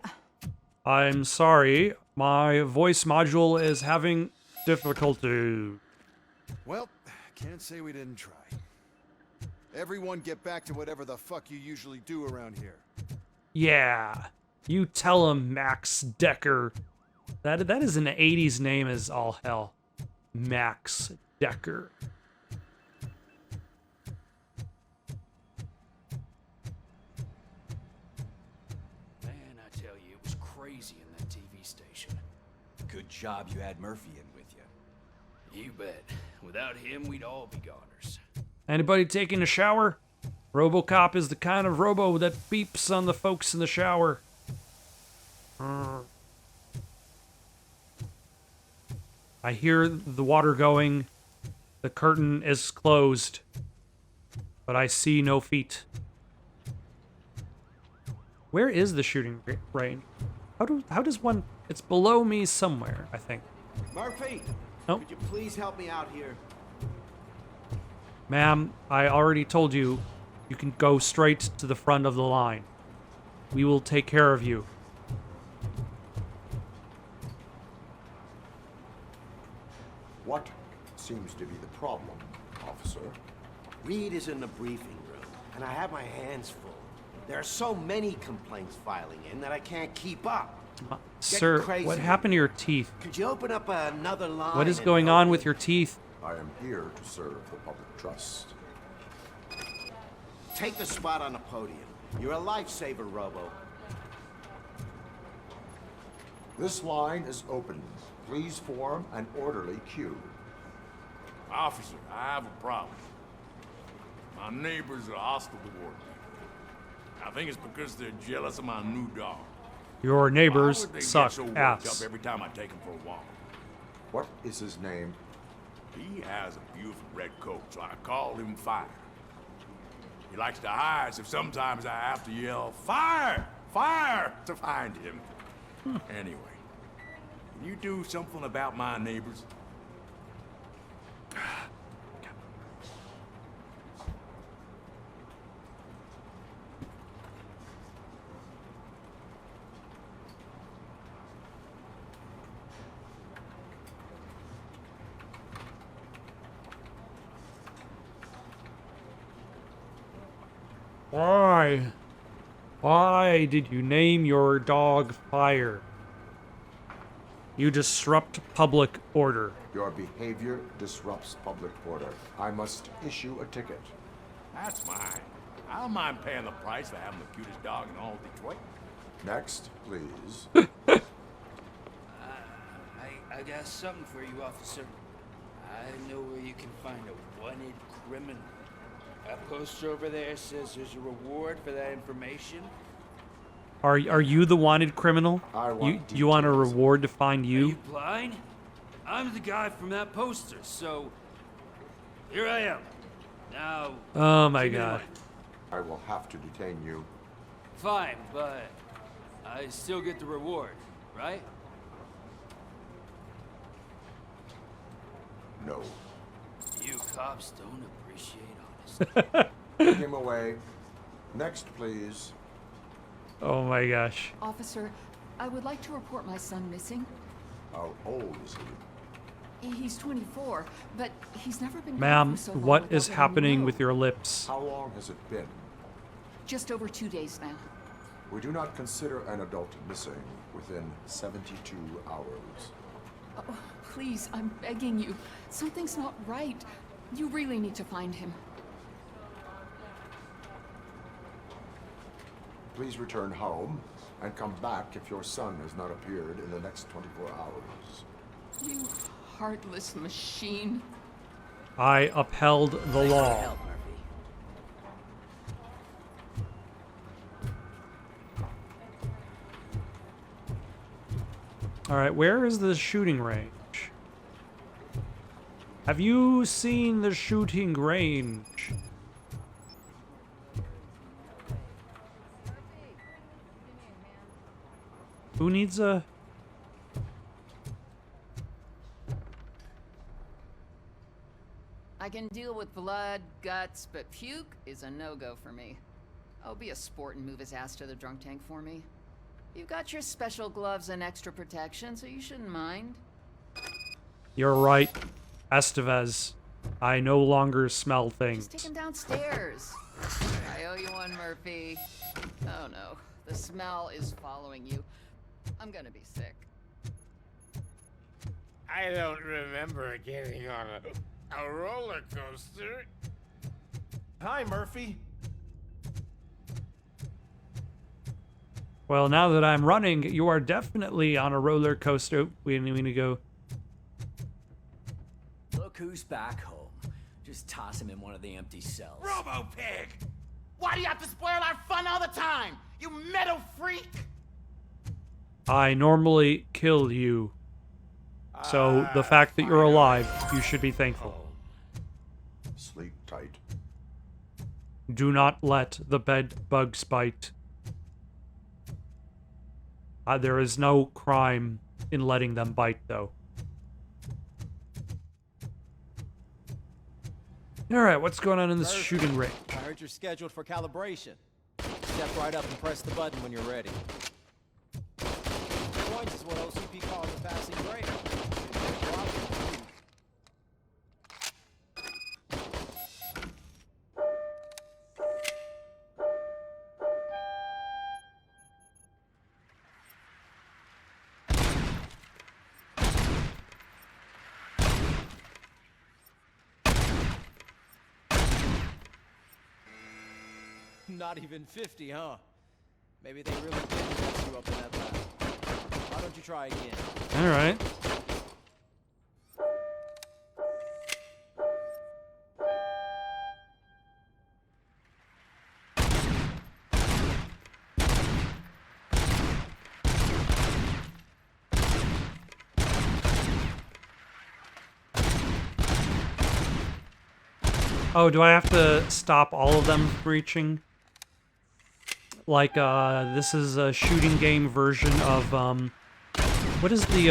I'm sorry, my voice module is having difficulty. Well, can't say we didn't try. Everyone get back to whatever the fuck you usually do around here. Yeah, you tell him, Max Decker. That is an 80s name as all hell. Max Decker. Man, I tell you, it was crazy in that TV station. Good job you had Murphy in with you. You bet. Without him, we'd all be goners. Anybody taking a shower? RoboCop is the kind of robo that beeps on the folks in the shower. I hear the water going. The curtain is closed. But I see no feet. Where is the shooting range? How does one... It's below me somewhere, I think. Murphy! Oh. Could you please help me out here? Ma'am, I already told you, you can go straight to the front of the line. We will take care of you. What seems to be the problem, officer? Reed is in the briefing room, and I have my hands full. There are so many complaints filing in that I can't keep up. Sir, crazy. what happened to your teeth? Could you open up another line? What is and going help on me? with your teeth? I am here to serve the public trust. Take the spot on the podium. You're a lifesaver, Robo. This line is open. Please form an orderly queue. Officer, I have a problem. My neighbors are hostile toward me. I think it's because they're jealous of my new dog. Your neighbors Why would they suck get so worked ass. up every time I take him for a walk? What is his name? He has a beautiful red coat, so I called him Fire. He likes to hide, so sometimes I have to yell, "Fire! Fire!" to find him. Anyway, can you do something about my neighbors? Why? Why did you name your dog Fire? You disrupt public order. Your behavior disrupts public order. I must issue a ticket. That's mine. I don't mind paying the price for having the cutest dog in all of Detroit. Next, please. I got something for you, officer. I know where you can find a wanted criminal. That poster over there says there's a reward for that information. Are you the wanted criminal? You want a reward to find Are you? you blind? I'm the guy from that poster, so here I am. Now. Oh my give me the god. money. I will have to detain you. Fine, but I still get the reward, right? No. You cops don't appreciate honesty. Take him away. Next, please. Oh my gosh. Officer, I would like to report my son missing. How old is he? He's 24, but he's never been gone Ma'am, for so long what without is letting me happening know. with your lips? How long has it been? Just over 2 days now. We do not consider an adult missing within 72 hours. Oh, please, I'm begging you. Something's not right. You really need to find him. Please return home and come back if your son has not appeared in the next 24 hours. You heartless machine. I upheld the law. Alright, where is the shooting range? Have you seen the shooting range? Who needs a... I can deal with blood, guts, but puke is a no-go for me. I'll be a sport and move his ass to the drunk tank for me. You've got your special gloves and extra protection, so you shouldn't mind. You're right, Estevez. I no longer smell things. Just take him downstairs. I owe you one, Murphy. Oh no, the smell is following you. I'm gonna be sick. I don't remember getting on a roller coaster. Hi, Murphy. Well, now that I'm running, you are definitely on a roller coaster. We need to go. Look who's back home. Just toss him in one of the empty cells. RoboPig! Why do you have to spoil our fun all the time? You metal freak! I normally kill you. So the fact that you're alive, you should be thankful. Sleep tight. Do not let the bed bugs bite. There is no crime in letting them bite, though. Alright, what's going on in this shooting range? I heard you're scheduled for calibration. Step right up and press the button when you're ready. Points is what OCP calls a passing grade. Not even 50, huh? Maybe they really did mess you up in that lab. Why don't you try again? All right. Oh, do I have to stop all of them from reaching? Like, this is a shooting game version of, what is the,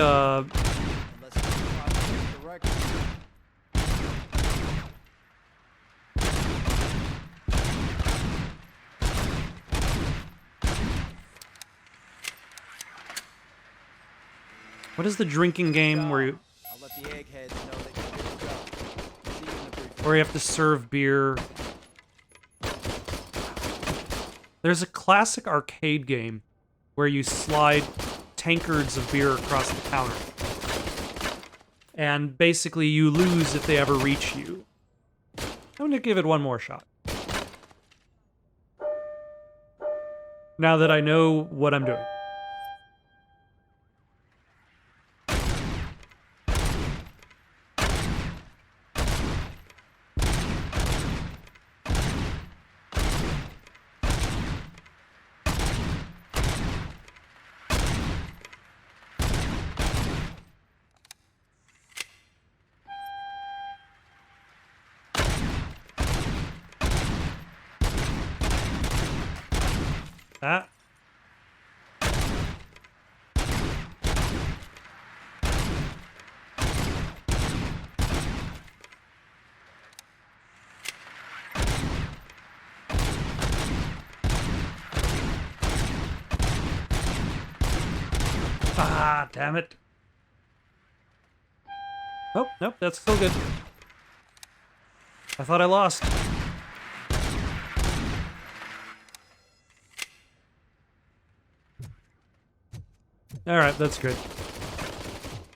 what is the drinking game where you... I'll let the eggheads know that you're good to go. See you in the briefing. Where you have to serve beer. There's a classic arcade game where you slide tankards of beer across the counter. And basically you lose if they ever reach you. I'm gonna give it one more shot. Now that I know what I'm doing. That. Ah, damn it. Oh, nope, that's still good. I thought I lost. Alright, that's good.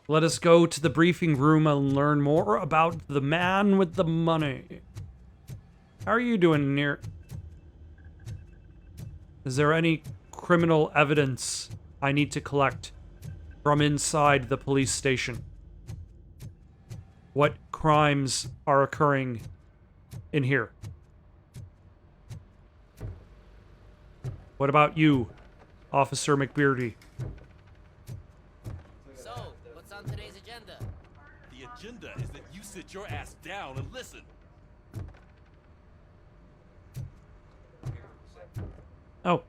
Let us go to the briefing room and learn more about the man with the money. How are you doing in here? Is there any criminal evidence I need to collect from inside the police station? What crimes are occurring in here? What about you, Officer McBeardy? So, what's on today's agenda? The agenda is that you sit your ass down and listen. Oh.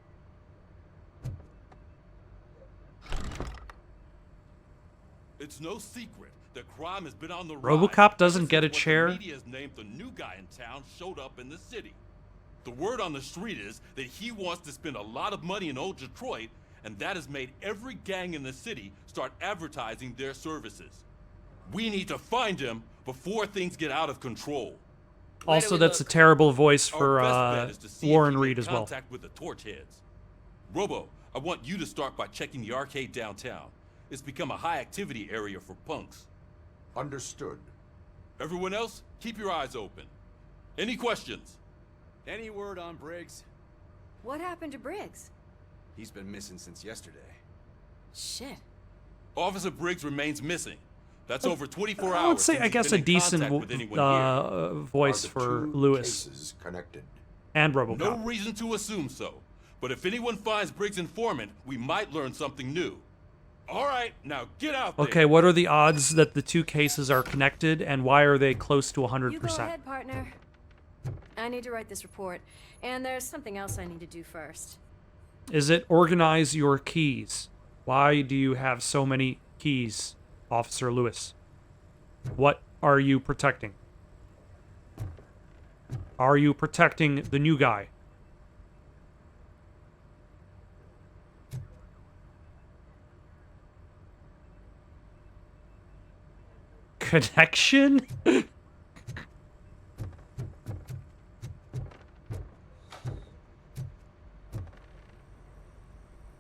It's no secret that crime has been on the rise. RoboCop doesn't get a What the chair. media has named the new guy in town showed up in the city. The word on the street is that he wants to spend a lot of money in old Detroit, and that has made every gang in the city start advertising their services. We need to find him before things get out of control. Also, that's a terrible voice Our for best bet is to see if Warren he made Reed as well. contact with the torch heads. Robo, I want you to start by checking the arcade downtown. It's become a high-activity area for punks. Understood. Everyone else, keep your eyes open. Any questions? Any word on Briggs? What happened to Briggs? He's been missing since yesterday. Shit. Officer Briggs remains missing. That's over 24 hours. I would say, since I he's guess, been a in decent contact with anyone here. voice Are the for two Lewis cases connected? and RoboCop. No reason to assume so. But if anyone finds Briggs' informant, we might learn something new. All right, now get out there. Okay, what are the odds that the two cases are connected, and why are they close to 100%? You go ahead, partner. I need to write this report, and there's something else I need to do first. Is it organize your keys? Why do you have so many keys, Officer Lewis? What are you protecting? Are you protecting the new guy? Connection?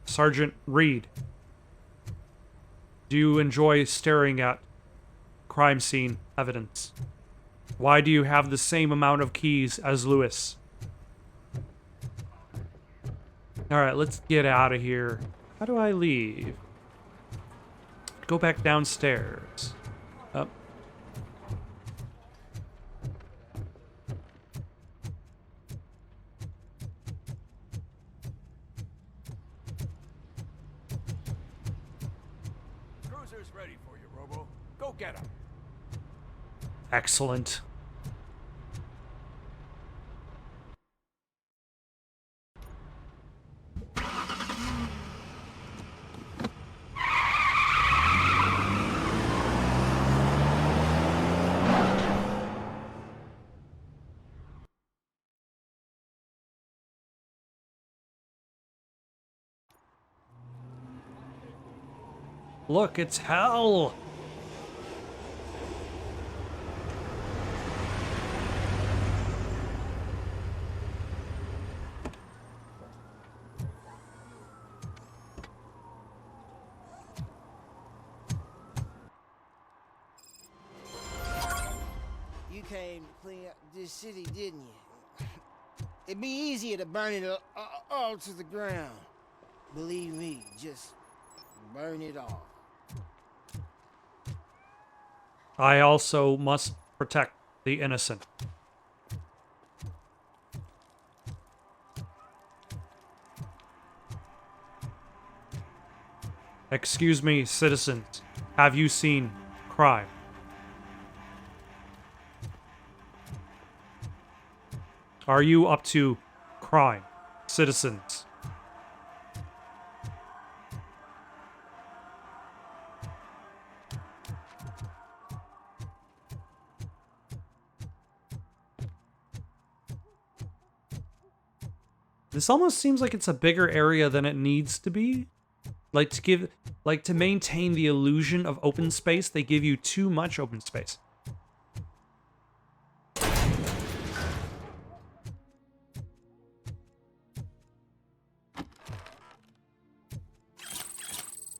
Sergeant Reed, do you enjoy staring at crime scene evidence? Why do you have the same amount of keys as Lewis? Alright, let's get out of here. How do I leave? go back downstairs. Up. Cruiser's ready for you, Robo. Go get him. Excellent. Look, it's hell! You came to clean up this city, didn't you? It'd be easier to burn it all to the ground. Believe me, just burn it all. I also must protect the innocent. Excuse me, citizens. Have you seen crime? Are you up to crime, citizens? This almost seems like it's a bigger area than it needs to be. Like to maintain the illusion of open space, they give you too much open space.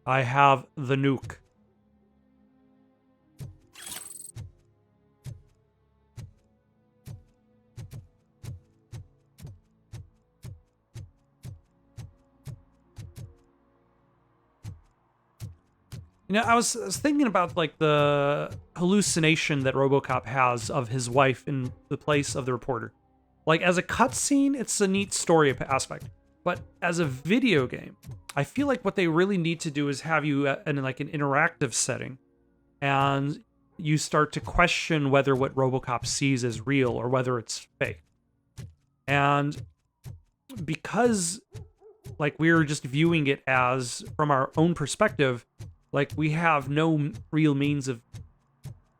I have the nuke. You know, I was thinking about, like, the hallucination that RoboCop has of his wife in the place of the reporter. Like, as a cutscene, it's a neat story aspect. But as a video game, I feel like what they really need to do is have you in, like, an interactive setting. And you start to question whether what RoboCop sees is real or whether it's fake. And because, like, we're just viewing it as, from our own perspective, like, we have no real means of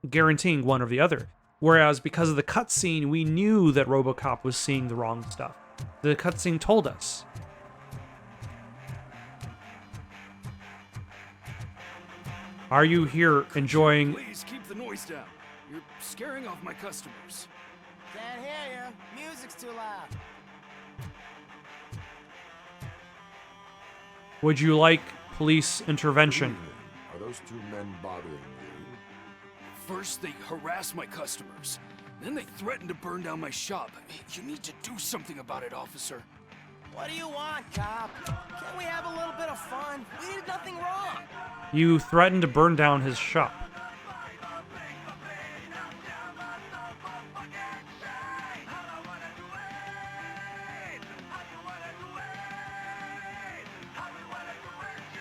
guaranteeing one or the other. Whereas, because of the cutscene, we knew that RoboCop was seeing the wrong stuff. The cutscene told us. Are you here enjoying... Please keep the noise down. You're scaring off my customers. Can't hear you. Music's too loud. Would you like police intervention? Are those two men bothering you? First, they harass my customers. Then they threaten to burn down my shop. You need to do something about it, officer. What do you want, cop? Can't we have a little bit of fun? We did nothing wrong. You threatened to burn down his shop.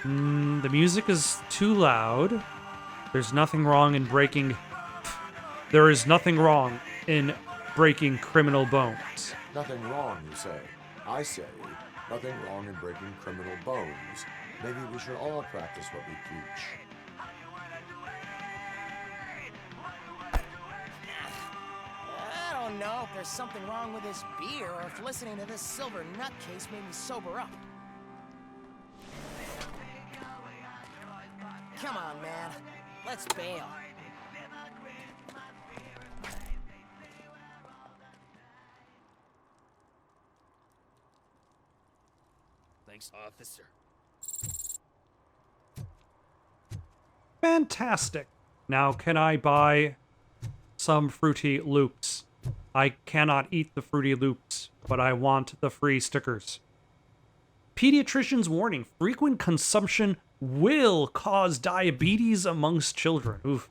The music is too loud. There's nothing wrong in breaking... There is nothing wrong in breaking criminal bones. Nothing wrong, you say. I say, nothing wrong in breaking criminal bones. Maybe we should all practice what we preach. I don't know if there's something wrong with this beer or if listening to this silver nutcase made me sober up. Come on, man. Let's bail. Thanks, officer. Fantastic. Now, can I buy some Fruity Loops? I cannot eat the Fruity Loops, but I want the free stickers. Pediatrician's warning. Frequent consumption will cause diabetes amongst children. Oof.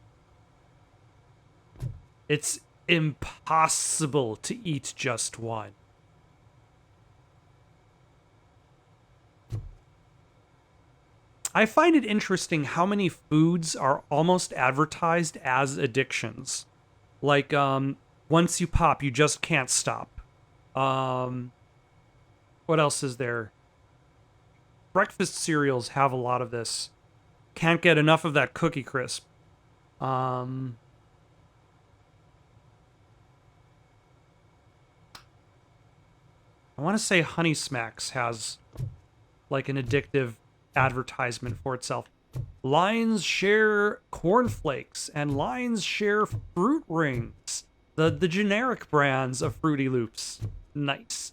It's impossible to eat just one. I find it interesting how many foods are almost advertised as addictions. Like, once you pop, you just can't stop. What else is there? Breakfast cereals have a lot of this. Can't get enough of that Cookie Crisp. I want to say Honey Smacks has like an addictive advertisement for itself. Lions share cornflakes and Lions share fruit rings. The generic brands of Fruity Loops. Nice.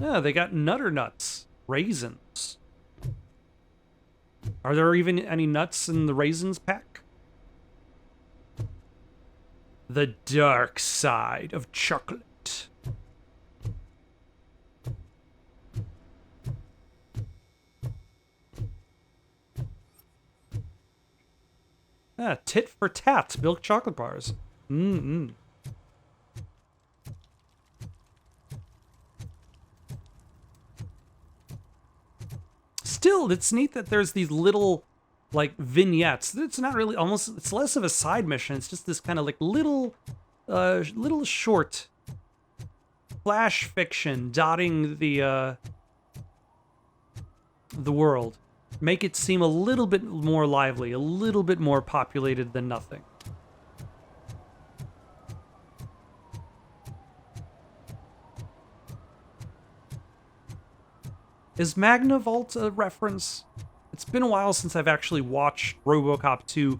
Yeah, they got Nutter Nuts. Raisins. Are there even any nuts in the raisins pack? The dark side of chocolate. Ah, tit for tat, milk chocolate bars. Mm-mm. Still, it's neat that there's these little, like, vignettes. It's not really, almost, it's less of a side mission. It's just this kind of, like, little short flash fiction dotting the world. Make it seem a little bit more lively, a little bit more populated than nothing. Is Magnavolt a reference? It's been a while since I've actually watched RoboCop 2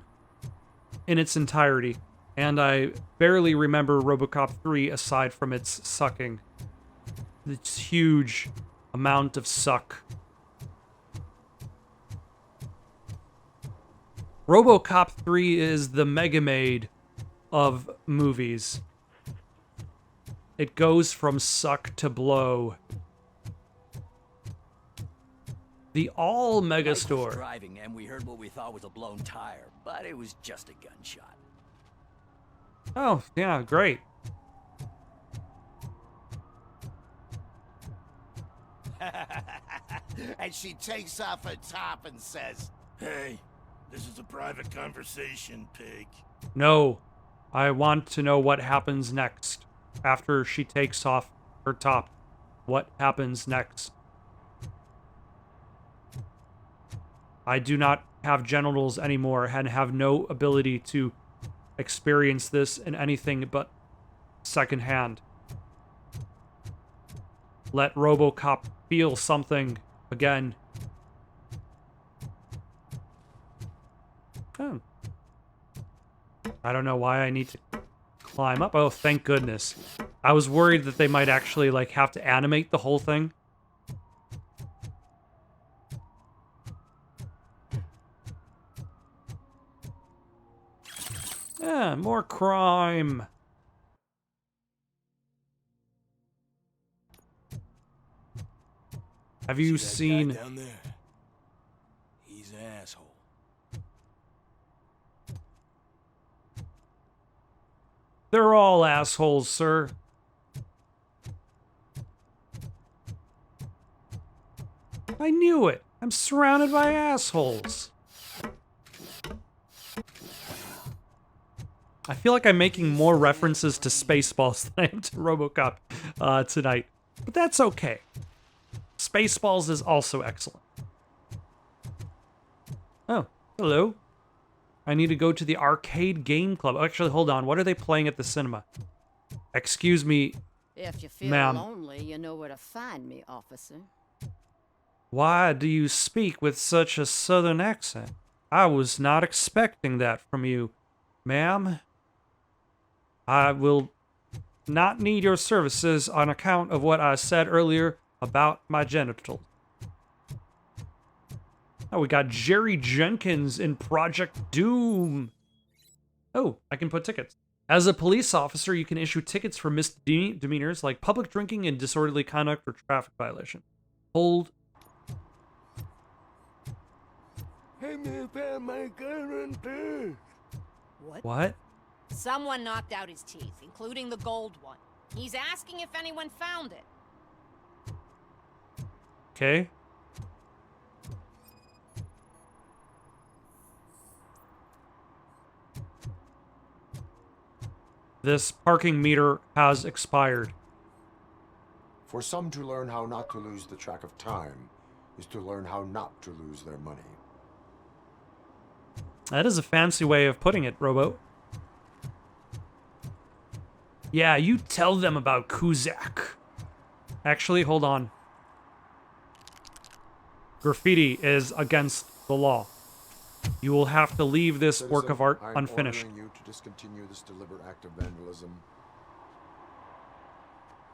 in its entirety, and I barely remember RoboCop 3 aside from its sucking. Its huge amount of suck. RoboCop 3 is the Mega Maid of movies. It goes from suck to blow. The all mega store. Driving, and we heard what we thought was a blown tire, but it was just a gunshot. Oh, yeah, great. And she takes off her top and says, "Hey, this is a private conversation, pig." No, I want to know what happens next. After she takes off her top, what happens next? I do not have genitals anymore and have no ability to experience this in anything but secondhand. Let RoboCop feel something again. Oh. I don't know why I need to climb up. Oh, thank goodness. I was worried that they might actually, like, have to animate the whole thing. Yeah, more crime. Have you seen... down there? He's an asshole. They're all assholes, sir. I knew it. I'm surrounded by assholes. I feel like I'm making more references to Spaceballs than I am to RoboCop tonight. But that's okay. Spaceballs is also excellent. Oh, hello. I need to go to the arcade game club. Actually, hold on. What are they playing at the cinema? Excuse me, If you feel ma'am. lonely, you know where to find me, officer. Why do you speak with such a southern accent? I was not expecting that from you, ma'am. I will not need your services on account of what I said earlier about my genitals. Oh, we got Jerry Jenkins in Project Doom. Oh, I can put tickets. As a police officer, you can issue tickets for misdemeanors like public drinking and disorderly conduct or traffic violation. Hold Hey, man, found my gun and purse. What? Someone knocked out his teeth, including the gold one. He's asking if anyone found it. Okay. This parking meter has expired. For some to learn how not to lose the track of time is to learn how not to lose their money. That is a fancy way of putting it, Robo. Yeah, you tell them about Kuzak. Actually, hold on. Graffiti is against the law. You will have to leave this Citizen, work of art I'm unfinished. ordering you to discontinue this deliberate act of vandalism.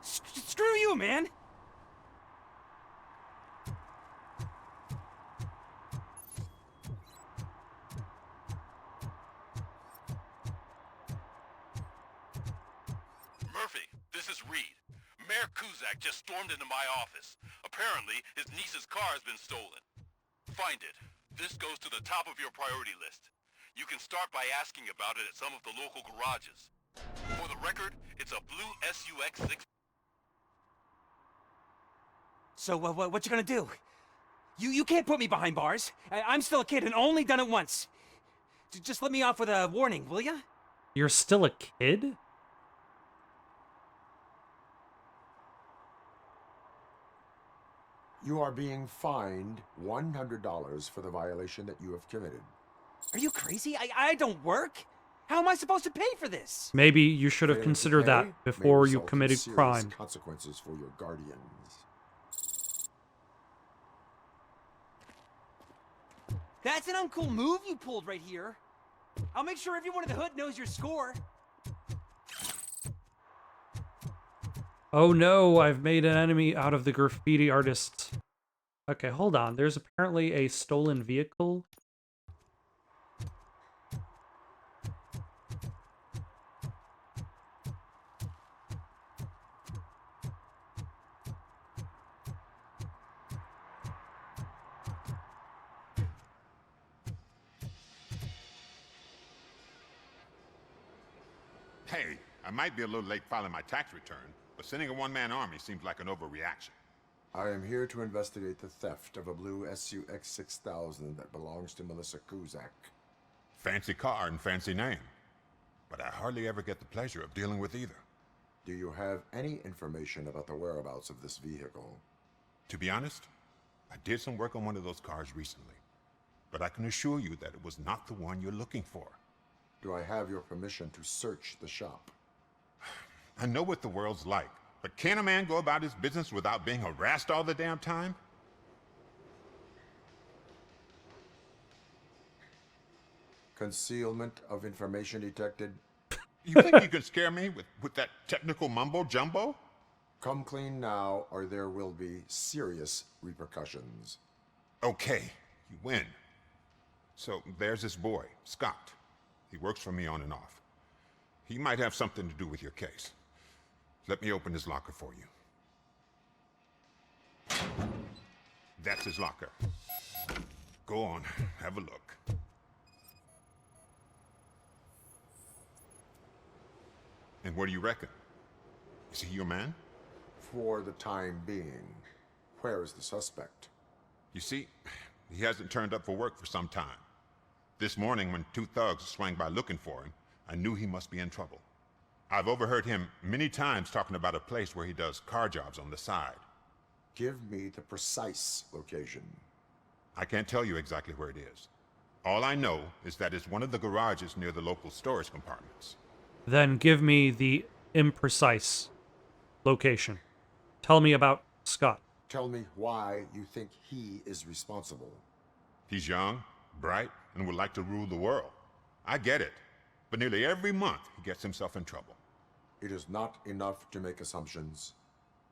Screw you, man! Murphy, this is Reed. Mayor Kuzak just stormed into my office. Apparently, his niece's car has been stolen. Find it. This goes to the top of your priority list. You can start by asking about it at some of the local garages. For the record, it's a blue SUX-6. So, what you gonna do? You can't put me behind bars. I'm still a kid and only done it once. Just let me off with a warning, will ya? You're still a kid? You are being fined $100 for the violation that you have committed. Are you crazy? I don't work. How am I supposed to pay for this? Maybe you should have Failing to considered pay that may before you result in committed serious crime. consequences for your guardians. That's an uncool move you pulled right here. I'll make sure everyone in the hood knows your score. Oh no, I've made an enemy out of the graffiti artist. Okay, hold on. There's apparently a stolen vehicle. Hey, I might be a little late filing my tax return, but sending a one-man army seems like an overreaction. I am here to investigate the theft of a blue SUX 6000 that belongs to Melissa Kuzak. Fancy car and fancy name, but I hardly ever get the pleasure of dealing with either. Do you have any information about the whereabouts of this vehicle? To be honest, I did some work on one of those cars recently, but I can assure you that it was not the one you're looking for. Do I have your permission to search the shop? I know what the world's like, but can a man go about his business without being harassed all the damn time? Concealment of information detected. You think you can scare me with that technical mumbo-jumbo? Come clean now, or there will be serious repercussions. Okay, you win. So there's this boy, Scott. He works for me on and off. He might have something to do with your case. Let me open his locker for you. That's his locker. Go on, have a look. And what do you reckon? Is he your man? For the time being. Where is the suspect? You see, he hasn't turned up for work for some time. This morning, when two thugs swang by looking for him, I knew he must be in trouble. I've overheard him many times talking about a place where he does car jobs on the side. Give me the precise location. I can't tell you exactly where it is. All I know is that it's one of the garages near the local storage compartments. Then give me the imprecise location. Tell me about Scott. Tell me why you think he is responsible. He's young, bright, and would like to rule the world. I get it. But nearly every month, he gets himself in trouble. It is not enough to make assumptions.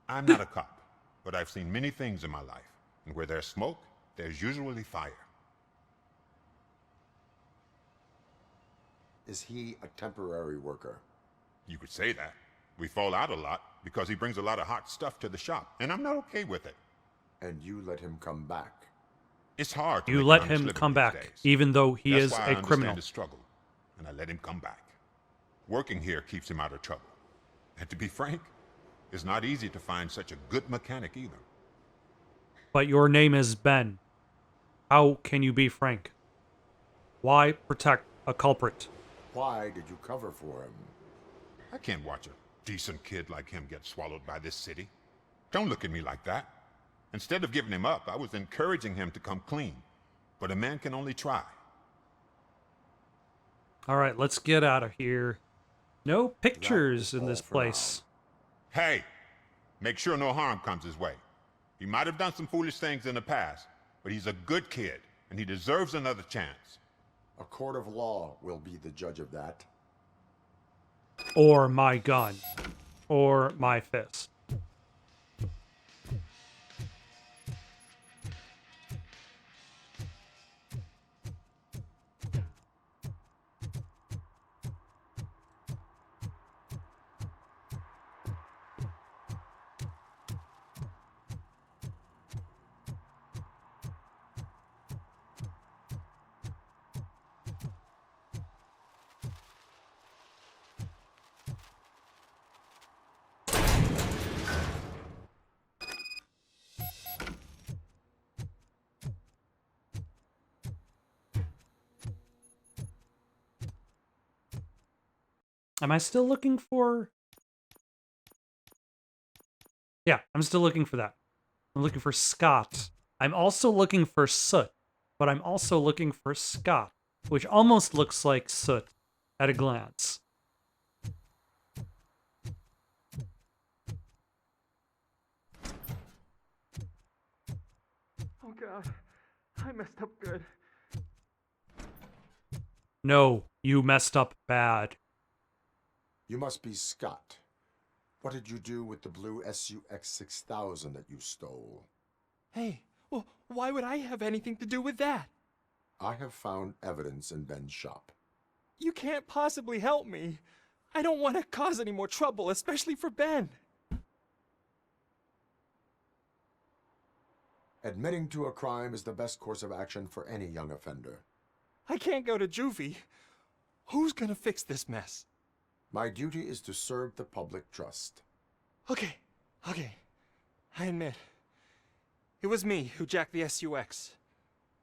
I'm not a cop, but I've seen many things in my life. And where there's smoke, there's usually fire. Is he a temporary worker? You could say that. We fall out a lot because he brings a lot of hot stuff to the shop, and I'm not okay with it. And you let him come back? It's hard to You make let an honest him living come these back, days. even though he That's is why I a understand criminal. his struggle, and I let him come back. Working here keeps him out of trouble. And to be frank, it's not easy to find such a good mechanic either. But your name is Ben. How can you be frank? Why protect a culprit? Why did you cover for him? I can't watch a decent kid like him get swallowed by this city. Don't look at me like that. Instead of giving him up, I was encouraging him to come clean. But a man can only try. All right, let's get out of here. No pictures in this place. Hey, make sure no harm comes his way. He might have done some foolish things in the past, but he's a good kid, and he deserves another chance. A court of law will be the judge of that. Or my gun. Or my fist. Am I still looking for... Yeah, I'm still looking for that. I'm looking for Scott. I'm also looking for Soot, but I'm also looking for Scott, which almost looks like Soot at a glance. Oh god, I messed up good. No, you messed up bad. You must be Scott. What did you do with the blue SUX 6000 that you stole? Hey, well, why would I have anything to do with that? I have found evidence in Ben's shop. You can't possibly help me. I don't want to cause any more trouble, especially for Ben. Admitting to a crime is the best course of action for any young offender. I can't go to juvie. Who's gonna fix this mess? My duty is to serve the public trust. Okay. I admit. It was me who jacked the SUX.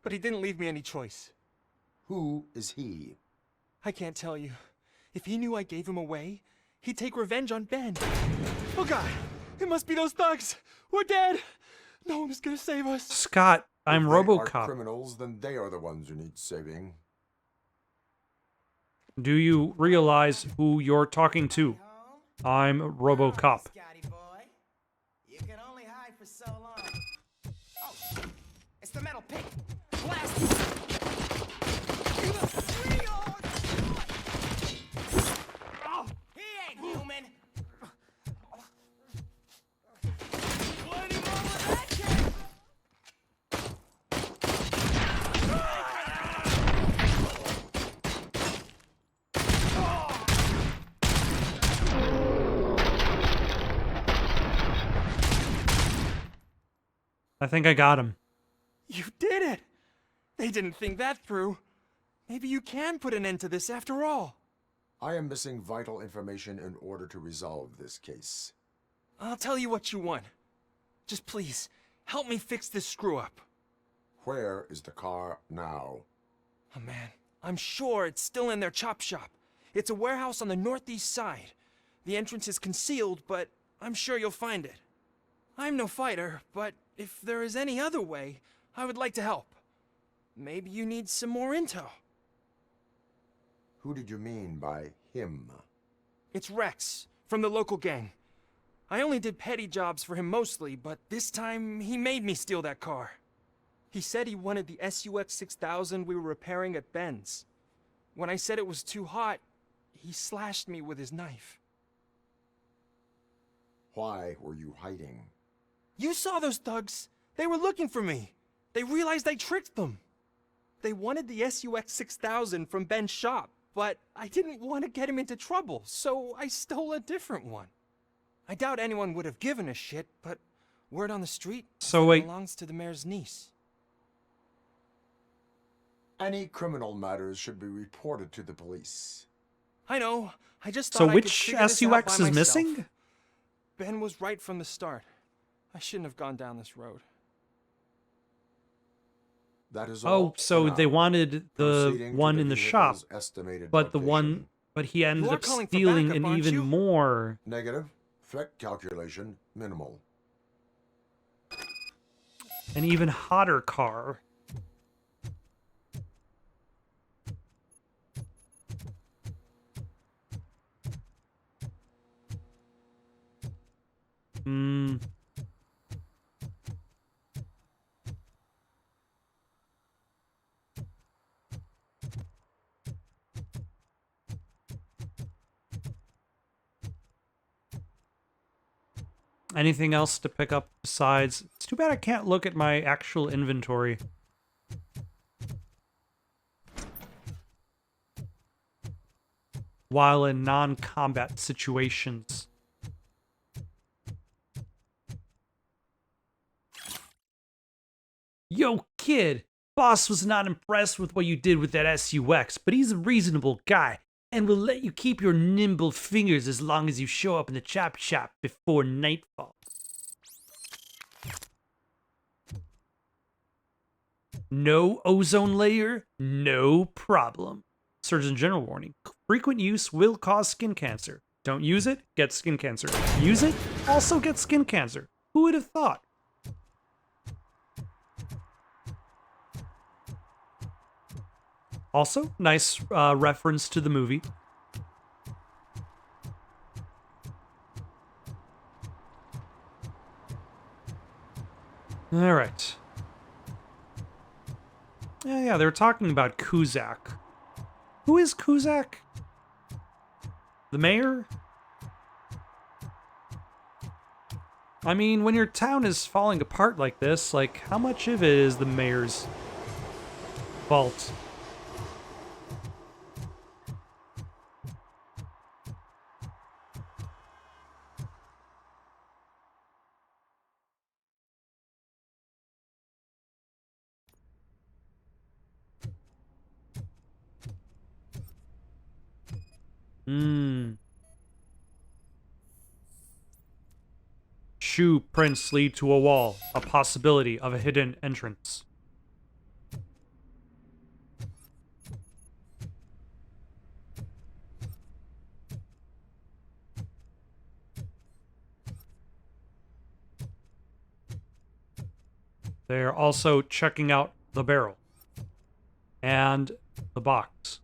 But he didn't leave me any choice. Who is he? I can't tell you. If he knew I gave him away, he'd take revenge on Ben. Oh god! It must be those thugs! We're dead! No one is gonna save us! Scott, I'm If they are RoboCop. criminals, then they are the ones who need saving. Do you realize who you're talking to? I'm RoboCop. Scotty boy. You can only hide for so long. Oh, it's the metal pig. Blast! Oh, he ain't human. Plenty more with that kid. I think I got him. You did it! They didn't think that through. Maybe you can put an end to this after all. I am missing vital information in order to resolve this case. I'll tell you what you want. Just please, help me fix this screw-up. Where is the car now? Oh man, I'm sure it's still in their chop shop. It's a warehouse on the northeast side. The entrance is concealed, but I'm sure you'll find it. I'm no fighter, but if there is any other way, I would like to help. Maybe you need some more intel. Who did you mean by him? It's Rex, from the local gang. I only did petty jobs for him mostly, but this time he made me steal that car. He said he wanted the SUX 6000 we were repairing at Ben's. When I said it was too hot, he slashed me with his knife. Why were you hiding? You saw those thugs. They were looking for me. They realized I tricked them. They wanted the SUX 6000 from Ben's shop, but I didn't want to get him into trouble, so I stole a different one. I doubt anyone would have given a shit, but word on the street So wait, belongs to the mayor's niece. Any criminal matters should be reported to the police. I know. I just thought So I could which figure this out by SUX is myself. missing? Ben was right from the start. I shouldn't have gone down this road. That is all. Oh, so for they now. wanted the Proceeding to one the in the shop, vehicle's estimated but location. he ended You are up calling for stealing backup, an aren't even you? more, Negative. Threat calculation minimal. an even hotter car. Hmm. Anything else to pick up besides... It's too bad I can't look at my actual inventory. While in non-combat situations. Yo, kid! Boss was not impressed with what you did with that SUX, but he's a reasonable guy, and will let you keep your nimble fingers as long as you show up in the chop shop before nightfall. No ozone layer? No problem. Surgeon General warning. Frequent use will cause skin cancer. Don't use it, get skin cancer. Use it, also get skin cancer. Who would have thought? Also, nice reference to the movie. All right. Yeah, they were talking about Kuzak. Who is Kuzak? The mayor? I mean, when your town is falling apart like this, like, how much of it is the mayor's fault? Shoe prints lead to a wall, a possibility of a hidden entrance. They're also checking out the barrel and the box.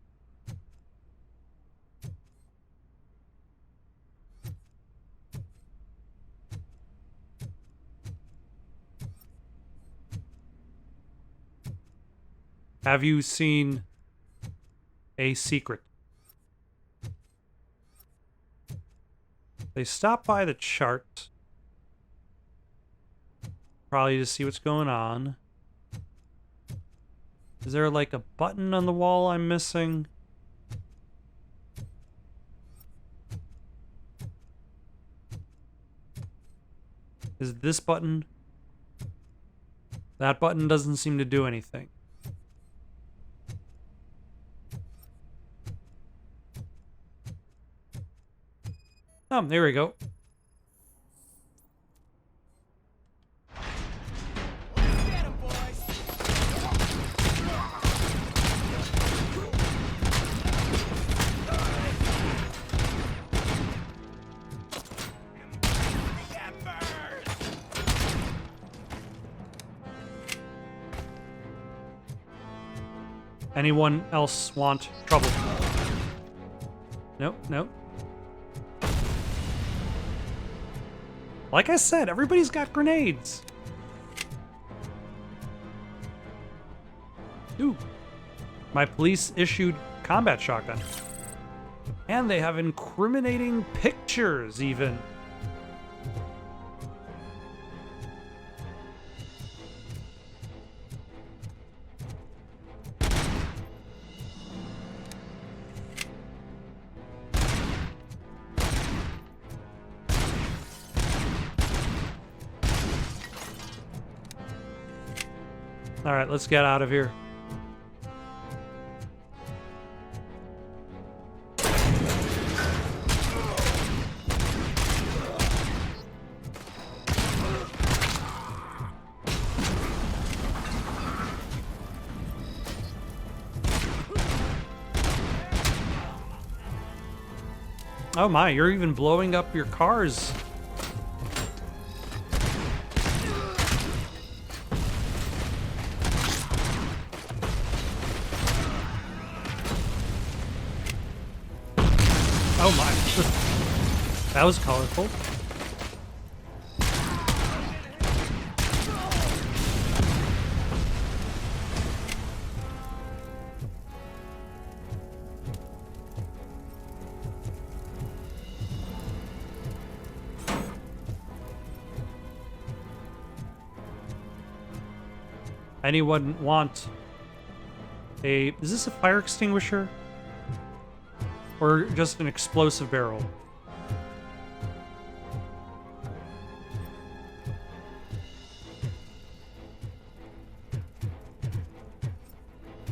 Have you seen a secret? They stop by the chart. Probably to see what's going on. Is there like a button on the wall I'm missing? Is this button? That button doesn't seem to do anything. Oh, there we go. Anyone else want trouble? Nope, nope. Like I said, everybody's got grenades. Ooh. My police issued combat shotgun. And they have incriminating pictures, even. All right, let's get out of here. Oh my, you're even blowing up your cars. Oh my. That was colorful. Anyone want a... Is this a fire extinguisher? Or just an explosive barrel?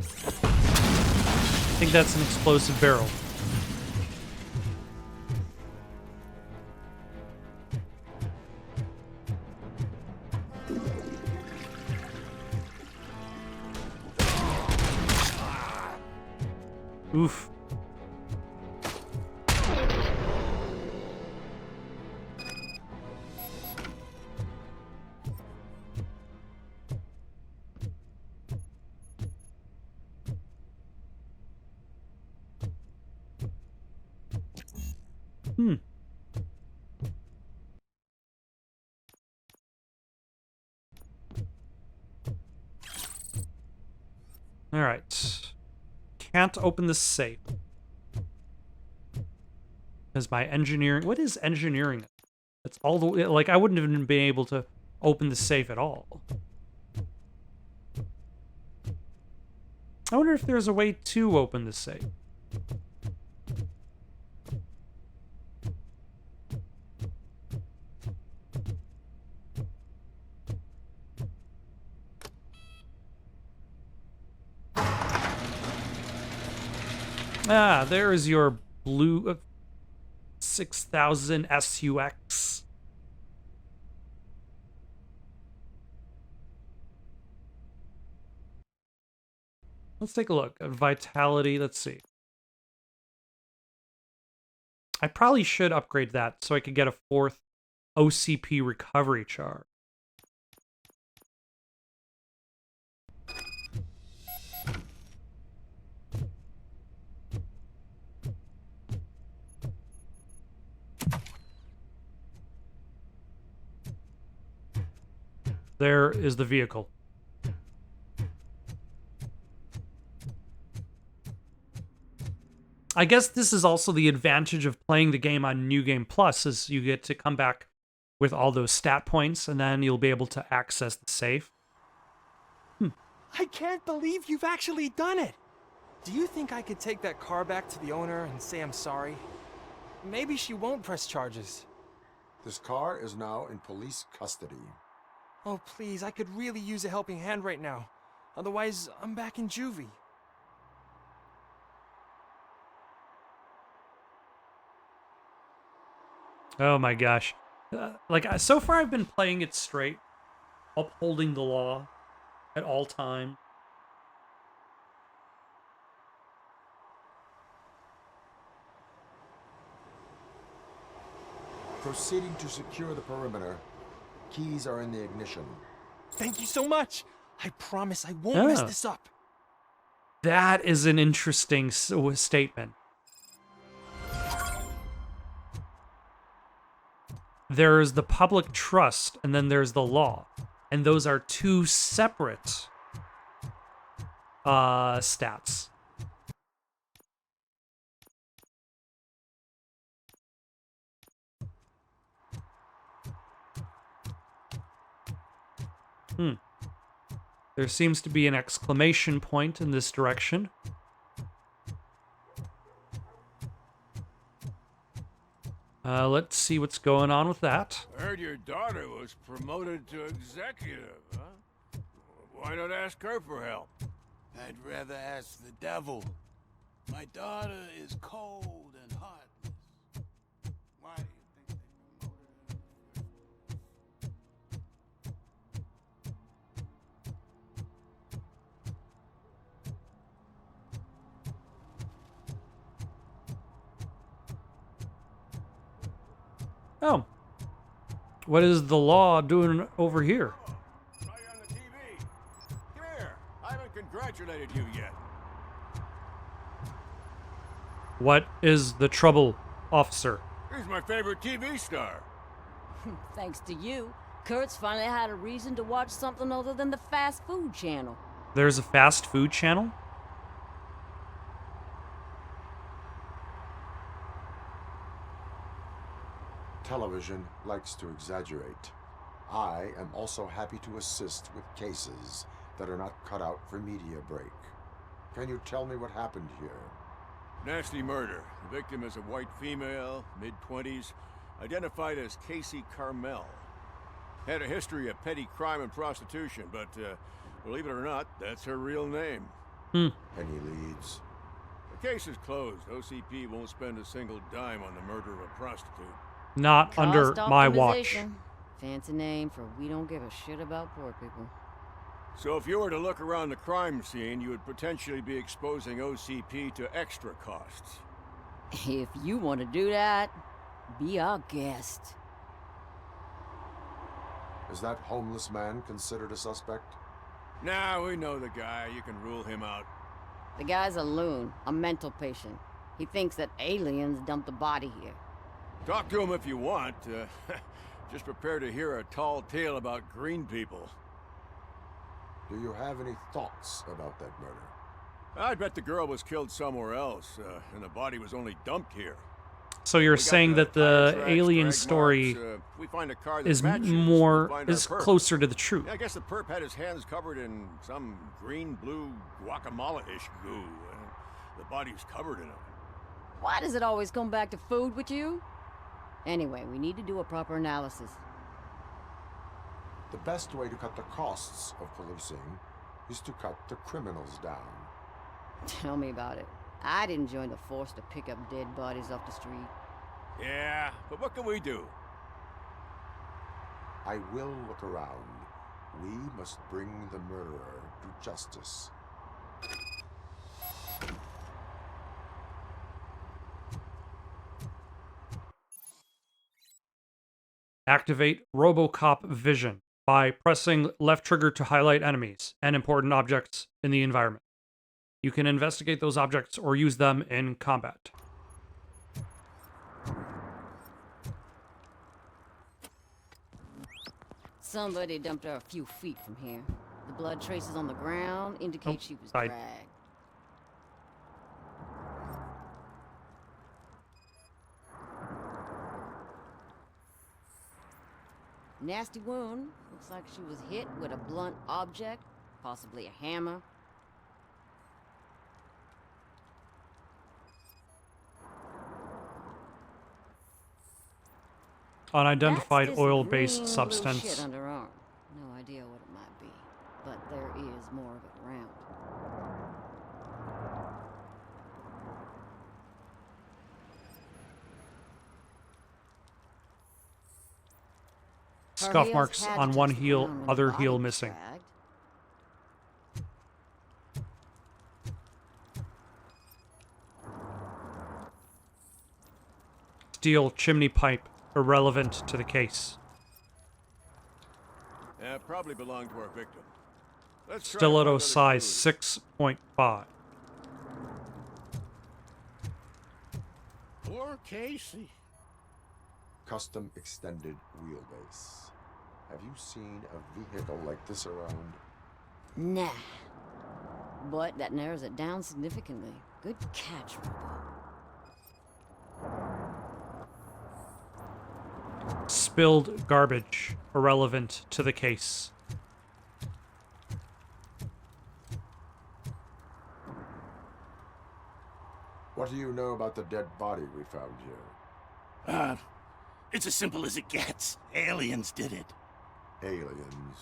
I think that's an explosive barrel. Oof. Hmm. All right. Can't open the safe. Because my engineering... What is engineering? That's all the way... Like, I wouldn't have even been able to open the safe at all. I wonder if there's a way to open the safe. Ah, there is your blue 6000 SUX. Let's take a look at vitality. Let's see. I probably should upgrade that so I could get a 4th OCP recovery char. There is the vehicle. I guess this is also the advantage of playing the game on New Game Plus, is you get to come back with all those stat points, and then you'll be able to access the safe. I can't believe you've actually done it! Do you think I could take that car back to the owner and say I'm sorry? Maybe she won't press charges. This car is now in police custody. Oh, please, I could really use a helping hand right now. Otherwise, I'm back in juvie. Oh my gosh. So far I've been playing it straight, upholding the law at all time. Proceeding to secure the perimeter. Keys are in the ignition. Thank you so much! I promise I won't mess this up. That is an interesting statement. There's the public trust, and then there's the law. And those are two separate stats. There seems to be an exclamation point in this direction. Let's see what's going on with that. I heard your daughter was promoted to executive, huh? Why not ask her for help? I'd rather ask the devil. My daughter is cold and heartless. Why do you think they promoted her? Oh. What is the law doing over here? Come here. I haven't congratulated you yet. What is the trouble, officer? He's my favorite TV star. Thanks to you, Kurt's finally had a reason to watch something other than the fast food channel. There's a fast food channel? Television likes to exaggerate. I am also happy to assist with cases that are not cut out for media break. Can you tell me what happened here? Nasty murder. The victim is a white female, mid-20s, identified as Casey Carmel. Had a history of petty crime and prostitution, but believe it or not, that's her real name. Any leads? The case is closed. OCP won't spend a single dime on the murder of a prostitute. Not under my watch. Fancy name for we don't give a shit about poor people. So if you were to look around the crime scene, you would potentially be exposing OCP to extra costs. If you want to do that, be our guest. Is that homeless man considered a suspect? Nah, we know the guy. You can rule him out. The guy's a loon, a mental patient. He thinks that aliens dumped the body here. Talk to him if you want. Just prepare to hear a tall tale about green people. Do you have any thoughts about that murder? I bet the girl was killed somewhere else, and the body was only dumped here. So you're saying that the alien story we find a car that is matches, closer to the truth. Yeah, I guess the perp had his hands covered in some green-blue guacamole-ish goo. The body's covered in it. Why does it always come back to food with you? Anyway, we need to do a proper analysis. The best way to cut the costs of policing is to cut the criminals down. Tell me about it. I didn't join the force to pick up dead bodies off the street. Yeah, but what can we do? I will look around. We must bring the murderer to justice. Activate RoboCop vision by pressing left trigger to highlight enemies and important objects in the environment. You can investigate those objects or use them in combat. Somebody dumped her a few feet from here. The blood traces on the ground indicate she was died. dragged. Nasty wound. Looks like she was hit with a blunt object, possibly a hammer. Unidentified That's this oil-based green substance. blue shit on her arm. No idea what it might be, but there is more of it around. Scuff marks on one heel, other heel missing. Steel chimney pipe, irrelevant to the case. Yeah, probably belonged to our victim. Let's try Stiletto another size clue. 6.5. Poor Casey. Custom extended wheelbase. Have you seen a vehicle like this around? Nah. But that narrows it down significantly. Good catch, Robo. Spilled garbage, irrelevant to the case. What do you know about the dead body we found here? It's as simple as it gets. Aliens did it. Aliens?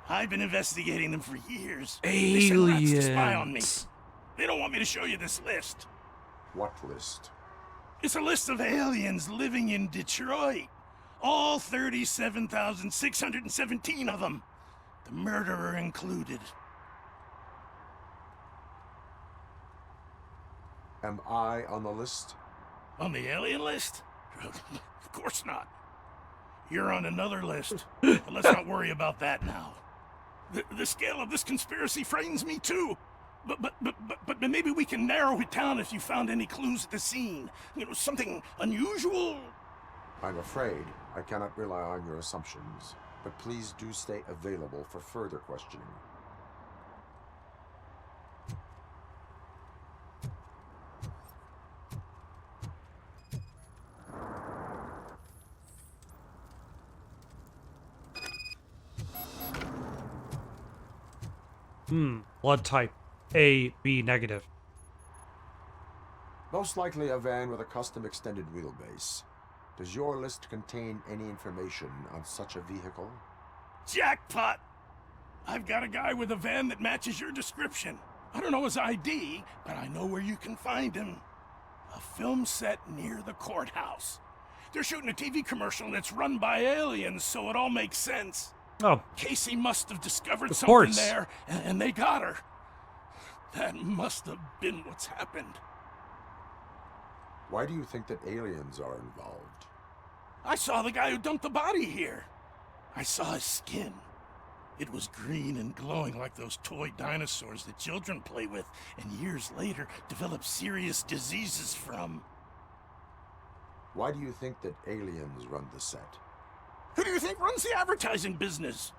I've been investigating them for years. They sent rats to spy on me. Aliens. They don't want me to show you this list. What list? It's a list of aliens living in Detroit. All 37,617 of them. The murderer included. Am I on the list? On the alien list? Of course not. You're on another list. But let's not worry about that now. The scale of this conspiracy frightens me too. But maybe we can narrow it down if you found any clues at the scene. You know, something unusual. I'm afraid I cannot rely on your assumptions, but please do stay available for further questioning. Blood type AB negative. Most likely a van with a custom extended wheelbase. Does your list contain any information on such a vehicle? Jackpot! I've got a guy with a van that matches your description. I don't know his ID, but I know where you can find him. A film set near the courthouse. They're shooting a TV commercial and it's run by aliens, so it all makes sense. Oh. Casey must have discovered Of something course. there, and they got her. That must have been what's happened. Why do you think that aliens are involved? I saw the guy who dumped the body here. I saw his skin. It was green and glowing like those toy dinosaurs that children play with and years later develop serious diseases from. Why do you think that aliens run the set? Who do you think runs the advertising business?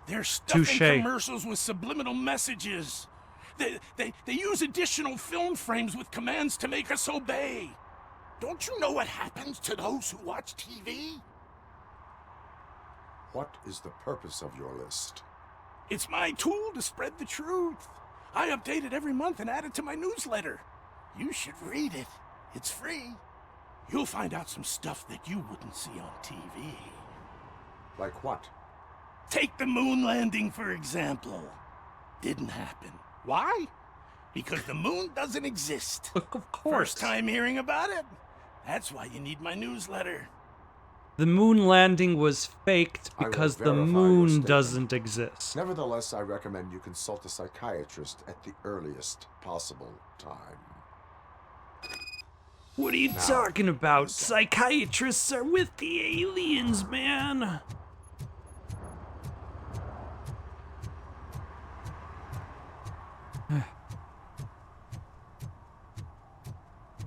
They're stuffing Touché. commercials with subliminal messages. They use additional film frames with commands to make us obey. Don't you know what happens to those who watch TV? What is the purpose of your list? It's my tool to spread the truth. I update it every month and add it to my newsletter. You should read it. It's free. You'll find out some stuff that you wouldn't see on TV. Like what? Take the moon landing, for example. Didn't happen. Why? Because the moon doesn't exist. Of course. First time hearing about it? That's why you need my newsletter. The moon landing was faked I will because the verify your moon statement. doesn't exist. Nevertheless, I recommend you consult a psychiatrist at the earliest possible time. What are you talking about? Psychiatrists are with the aliens, man.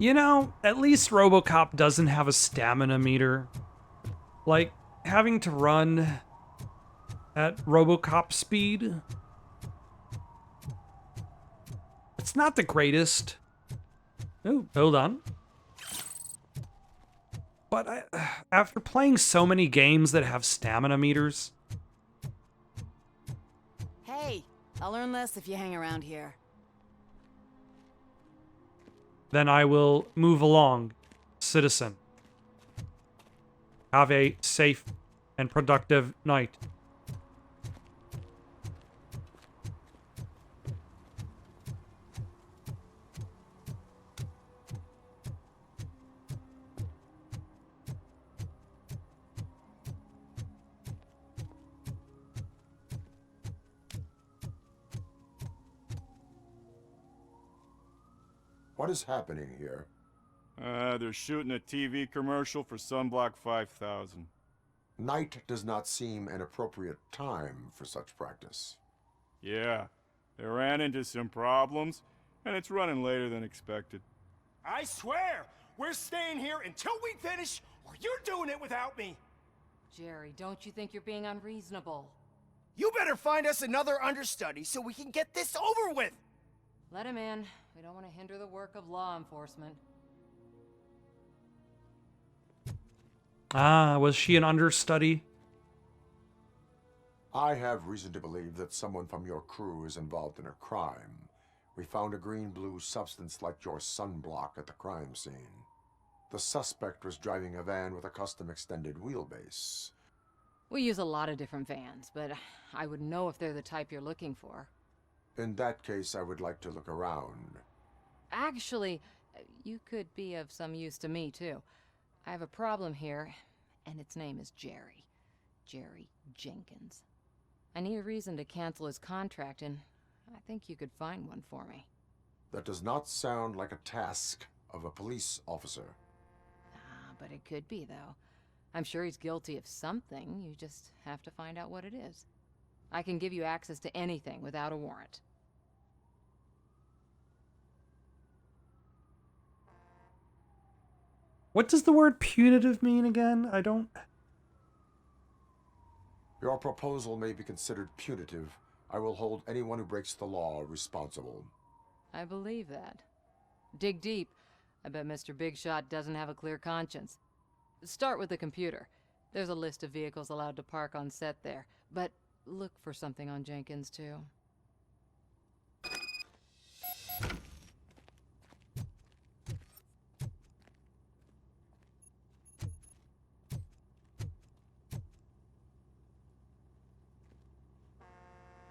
You know, at least RoboCop doesn't have a stamina meter. Like, having to run at RoboCop speed. It's not the greatest. Oh, hold on. But after playing so many games that have stamina meters... Hey, I'll learn less if you hang around here. then I will move along, citizen. Have a safe and productive night. What is happening here? They're shooting a TV commercial for Sunblock 5000. Night does not seem an appropriate time for such practice. Yeah, they ran into some problems, and it's running later than expected. I swear, we're staying here until we finish, or you're doing it without me. Jerry, don't you think you're being unreasonable? You better find us another understudy so we can get this over with. Let him in. We don't want to hinder the work of law enforcement. Ah, was she an understudy? I have reason to believe that someone from your crew is involved in a crime. We found a green-blue substance like your sunblock at the crime scene. The suspect was driving a van with a custom extended wheelbase. We use a lot of different vans, but I wouldn't know if they're the type you're looking for. In that case, I would like to look around. Actually, you could be of some use to me, too. I have a problem here, and its name is Jerry. Jerry Jenkins. I need a reason to cancel his contract, and I think you could find one for me. That does not sound like a task of a police officer. but it could be, though. I'm sure he's guilty of something. You just have to find out what it is. I can give you access to anything without a warrant. What does the word punitive mean again? I don't... Your proposal may be considered punitive. I will hold anyone who breaks the law responsible. I believe that. Dig deep. I bet Mr. Big Shot doesn't have a clear conscience. Start with the computer. There's a list of vehicles allowed to park on set there, but look for something on Jenkins, too.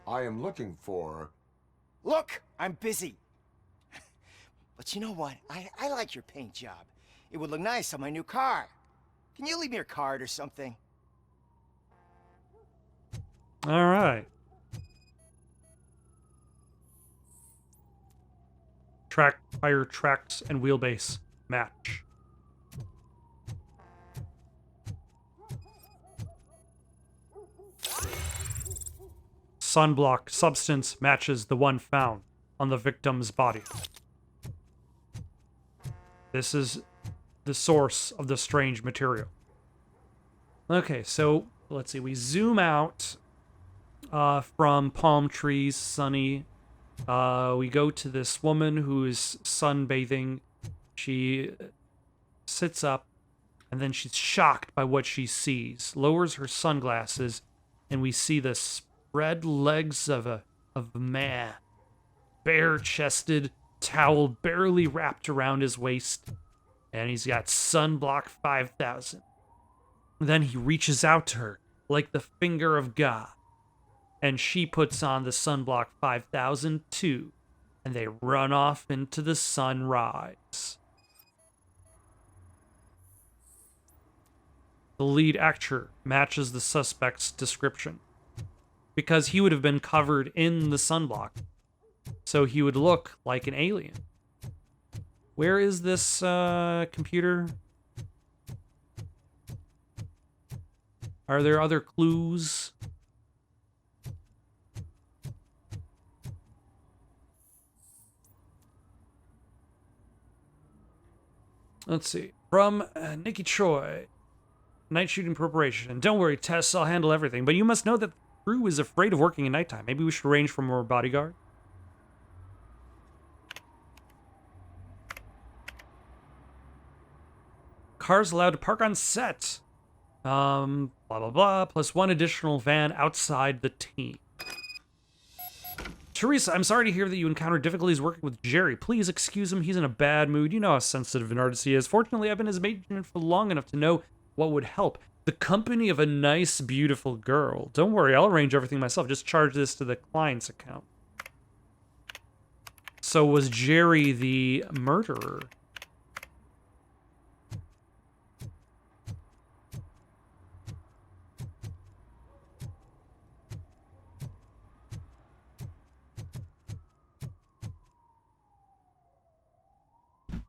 I am looking for... Look, I'm busy. But you know what? I like your paint job. It would look nice on my new car. Can you leave me your card or something? All right. Track, tire tracks, and wheelbase match. Sunblock substance matches the one found on the victim's body. This is the source of the strange material. Okay, so let's see. We zoom out from palm trees, sunny. We go to this woman who is sunbathing. She sits up, and then she's shocked by what she sees. Lowers her sunglasses, and we see the spread legs of a man, bare-chested, towel barely wrapped around his waist, and he's got Sunblock 5000. Then he reaches out to her like the finger of God, and she puts on the Sunblock 5000 too, and they run off into the sunrise. The lead actor matches the suspect's description, because he would have been covered in the sunblock, so he would look like an alien. Where is this computer? Are there other clues? Let's see. From Nikki Choi. Night shooting preparation. And don't worry, Tess, I'll handle everything. But you must know that the crew is afraid of working at nighttime. Maybe we should arrange for more bodyguard. Cars allowed to park on set. Blah, blah, blah. Plus one additional van outside the team. Teresa, I'm sorry to hear that you encountered difficulties working with Jerry. Please excuse him. He's in a bad mood. You know how sensitive an artist he is. Fortunately, I've been his agent for long enough to know what would help. The company of a nice, beautiful girl. Don't worry, I'll arrange everything myself. Just charge this to the client's account. So was Jerry the murderer?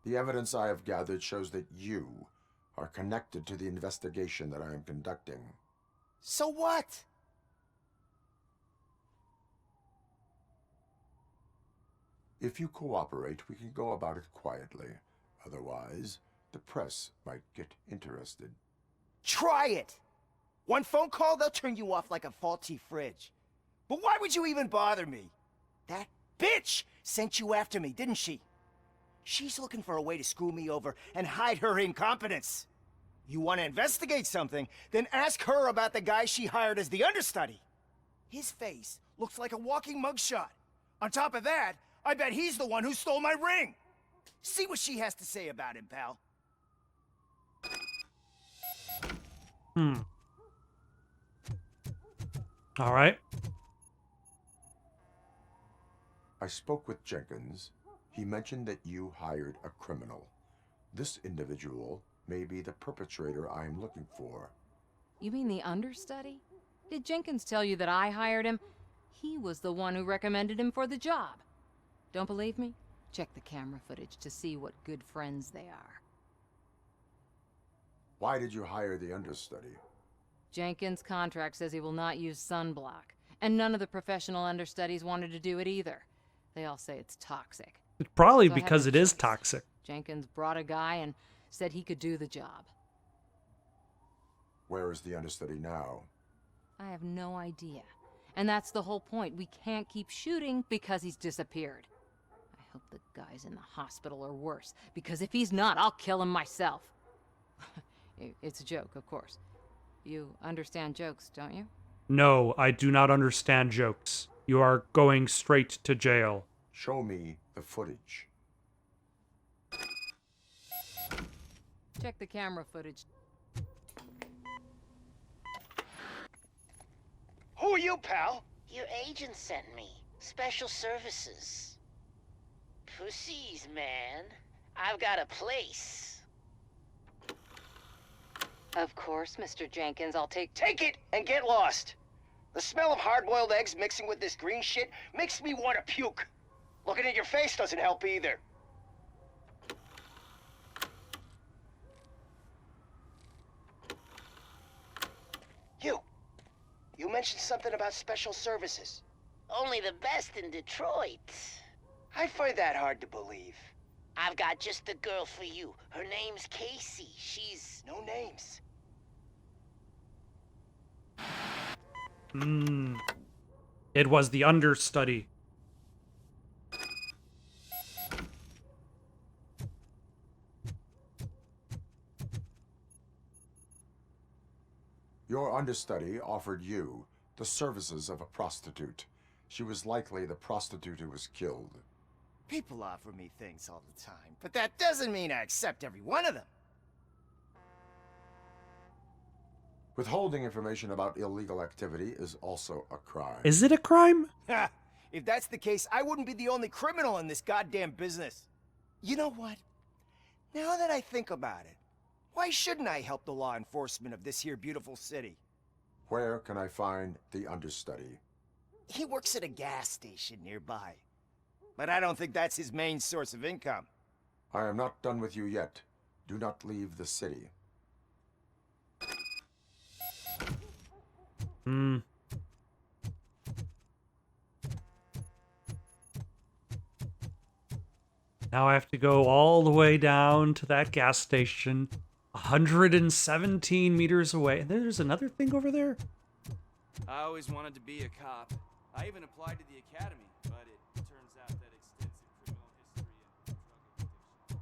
The evidence I have gathered shows that you are connected to the investigation that I am conducting. So what? If you cooperate, we can go about it quietly. Otherwise, the press might get interested. Try it! One phone call, they'll turn you off like a faulty fridge. But why would you even bother me? That bitch sent you after me, didn't she? She's looking for a way to screw me over and hide her incompetence. You want to investigate something, then ask her about the guy she hired as the understudy. His face looks like a walking mugshot. On top of that, I bet he's the one who stole my ring. See what she has to say about him, pal. All right. I spoke with Jenkins. He mentioned that you hired a criminal. This individual may be the perpetrator I am looking for. You mean the understudy? Did Jenkins tell you that I hired him? He was the one who recommended him for the job. Don't believe me? Check the camera footage to see what good friends they are. Why did you hire the understudy? Jenkins' contract says he will not use sunblock, and none of the professional understudies wanted to do it either. They all say it's toxic. It's probably So I had because no it is choice. toxic. Jenkins brought a guy and said he could do the job. Where is the understudy now? I have no idea. And that's the whole point. We can't keep shooting because he's disappeared. I hope the guy's in the hospital or worse, because if he's not, I'll kill him myself. It's a joke, of course. You understand jokes, don't you? No, I do not understand jokes. You are going straight to jail. Show me the footage. Check the camera footage. Who are you, pal? Your agent sent me. Special services. Pussies, man. I've got a place. Of course, Mr. Jenkins, I'll take... Take it and get lost. The smell of hard-boiled eggs mixing with this green shit makes me want to puke. Looking at your face doesn't help either. You mentioned something about special services. Only the best in Detroit. I find that hard to believe. I've got just the girl for you. Her name's Casey. She's... No names. It was the understudy. Your understudy offered you the services of a prostitute. She was likely the prostitute who was killed. People offer me things all the time, but that doesn't mean I accept every one of them. Withholding information about illegal activity is also a crime. Is it a crime? Ha! If that's the case, I wouldn't be the only criminal in this goddamn business. You know what? Now that I think about it, why shouldn't I help the law enforcement of this here beautiful city? Where can I find the understudy? He works at a gas station nearby. But I don't think that's his main source of income. I am not done with you yet. Do not leave the city. Now I have to go all the way down to that gas station, 117 meters away. And there's another thing over there? I always wanted to be a cop. I even applied to the academy, but it turns out that extensive criminal history and drug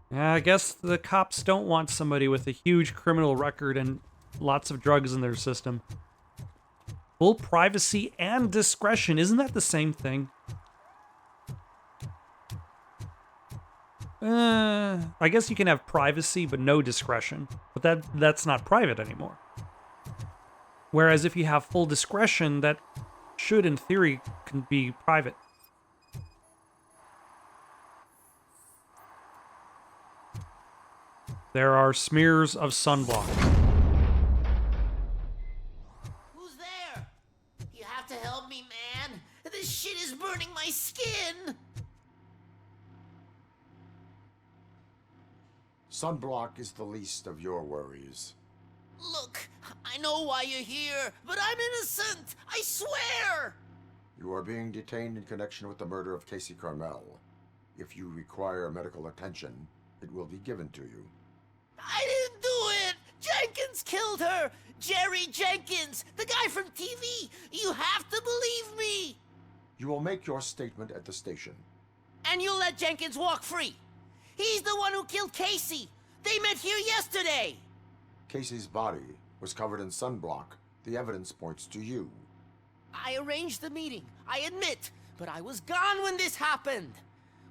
addiction... Yeah, I guess the cops don't want somebody with a huge criminal record and lots of drugs in their system. Full privacy and discretion, isn't that the same thing? I guess you can have privacy but no discretion, but that's not private anymore. Whereas if you have full discretion, that should, in theory, can be private. There are smears of sunblock. Who's there? You have to help me, man. This shit is burning my skin. Sunblock is the least of your worries. Look, I know why you're here, but I'm innocent. I swear. You are being detained in connection with the murder of Casey Carmel. If you require medical attention, it will be given to you. I didn't do it. Jenkins killed her. Jerry Jenkins, the guy from TV. You have to believe me. You will make your statement at the station. And you'll let Jenkins walk free. He's the one who killed Casey. They met here yesterday. Casey's body was covered in sunblock. The evidence points to you. I arranged the meeting, I admit, but I was gone when this happened.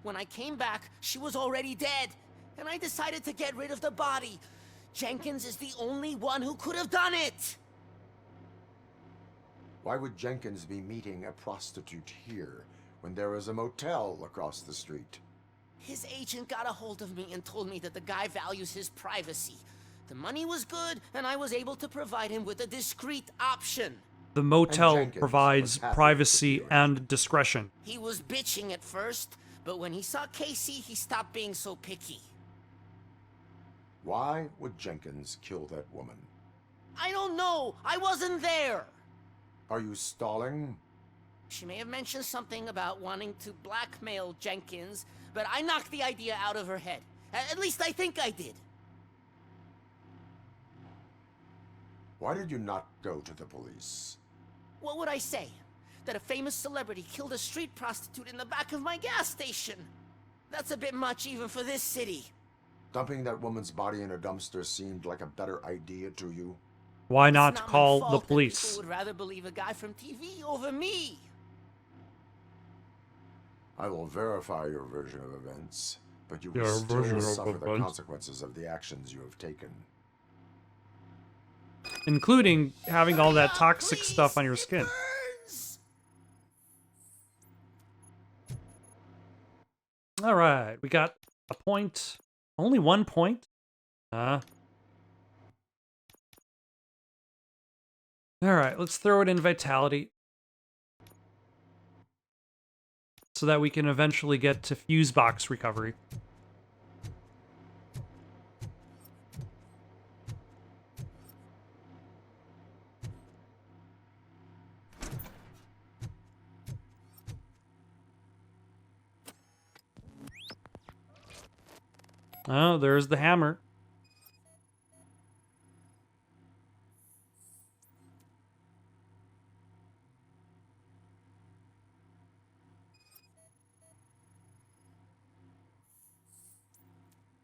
When I came back, she was already dead, and I decided to get rid of the body. Jenkins is the only one who could have done it. Why would Jenkins be meeting a prostitute here when there is a motel across the street? His agent got a hold of me and told me that the guy values his privacy. The money was good, and I was able to provide him with a discreet option. The motel provides privacy and discretion. He was bitching at first, but when he saw Casey, he stopped being so picky. Why would Jenkins kill that woman? I don't know. I wasn't there. Are you stalling? She may have mentioned something about wanting to blackmail Jenkins, but I knocked the idea out of her head. At least I think I did. Why did you not go to the police? What would I say? That a famous celebrity killed a street prostitute in the back of my gas station? That's a bit much even for this city. Dumping that woman's body in a dumpster seemed like a better idea to you? Why not It's not my call fault the that police? People would rather believe a guy from TV over me. I will verify your version of events, but you Your will version still of suffer the events. consequences of the actions you have taken. Including having all that toxic stuff on your skin. Alright, we got a point. Only 1 point? Alright, let's throw it in Vitality. So that we can eventually get to fuse box recovery. Oh, there's the hammer.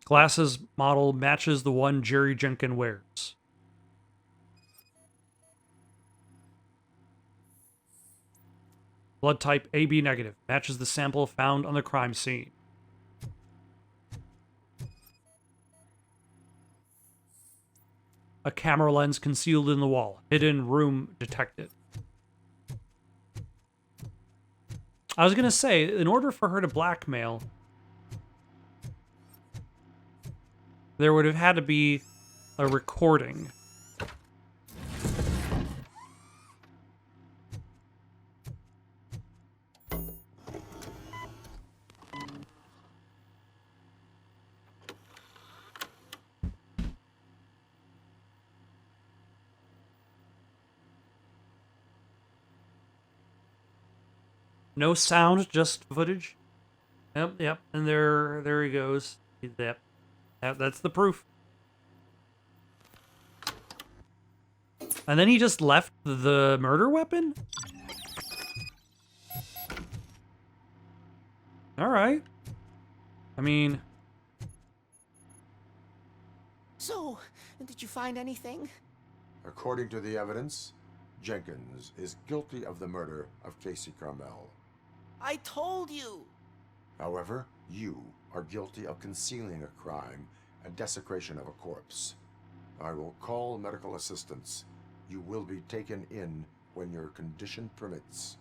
Glasses model matches the one Jerry Jenkins wears. Blood type AB negative matches the sample found on the crime scene. A camera lens concealed in the wall. Hidden room detected. I was gonna say, in order for her to blackmail, there would have had to be a recording. No sound, just footage. Yep. And there he goes. Yep. That's the proof. And then he just left the murder weapon? Alright. I mean... So, did you find anything? According to the evidence, Jenkins is guilty of the murder of Casey Carmel. I told you. However, you are guilty of concealing a crime and desecration of a corpse. I will call medical assistance. You will be taken in when your condition permits.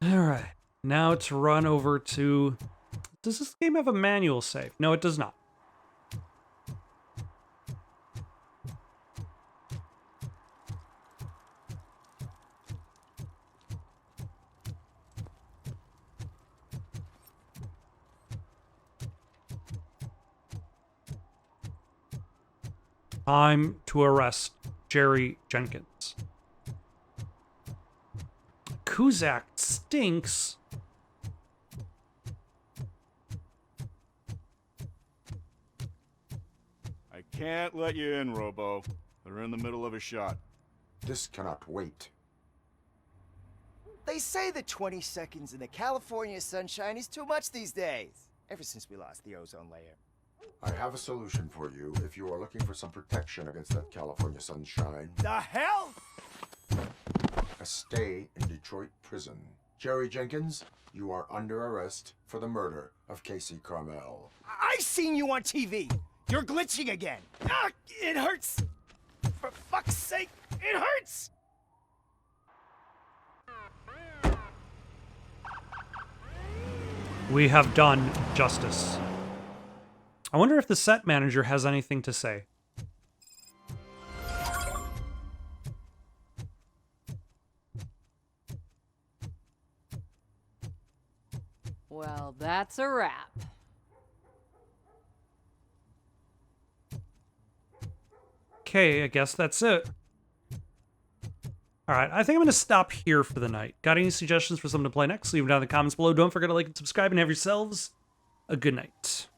Alright. Now to run over to... Does this game have a manual save? No, it does not. Time to arrest Jerry Jenkins. Kuzak stinks. I can't let you in, Robo. They're in the middle of a shot. This cannot wait. They say that 20 seconds in the California sunshine is too much these days. Ever since we lost the ozone layer. I have a solution for you if you are looking for some protection against that California sunshine. The hell? A stay in Detroit prison. Jerry Jenkins, you are under arrest for the murder of Casey Carmel. I seen you on TV. You're glitching again. Ah, it hurts. For fuck's sake, it hurts. We have done justice. I wonder if the set manager has anything to say. Well, that's a wrap. Okay, I guess that's it. Alright, I think I'm going to stop here for the night. Got any suggestions for something to play next? Leave them down in the comments below. Don't forget to like and subscribe, and have yourselves a good night.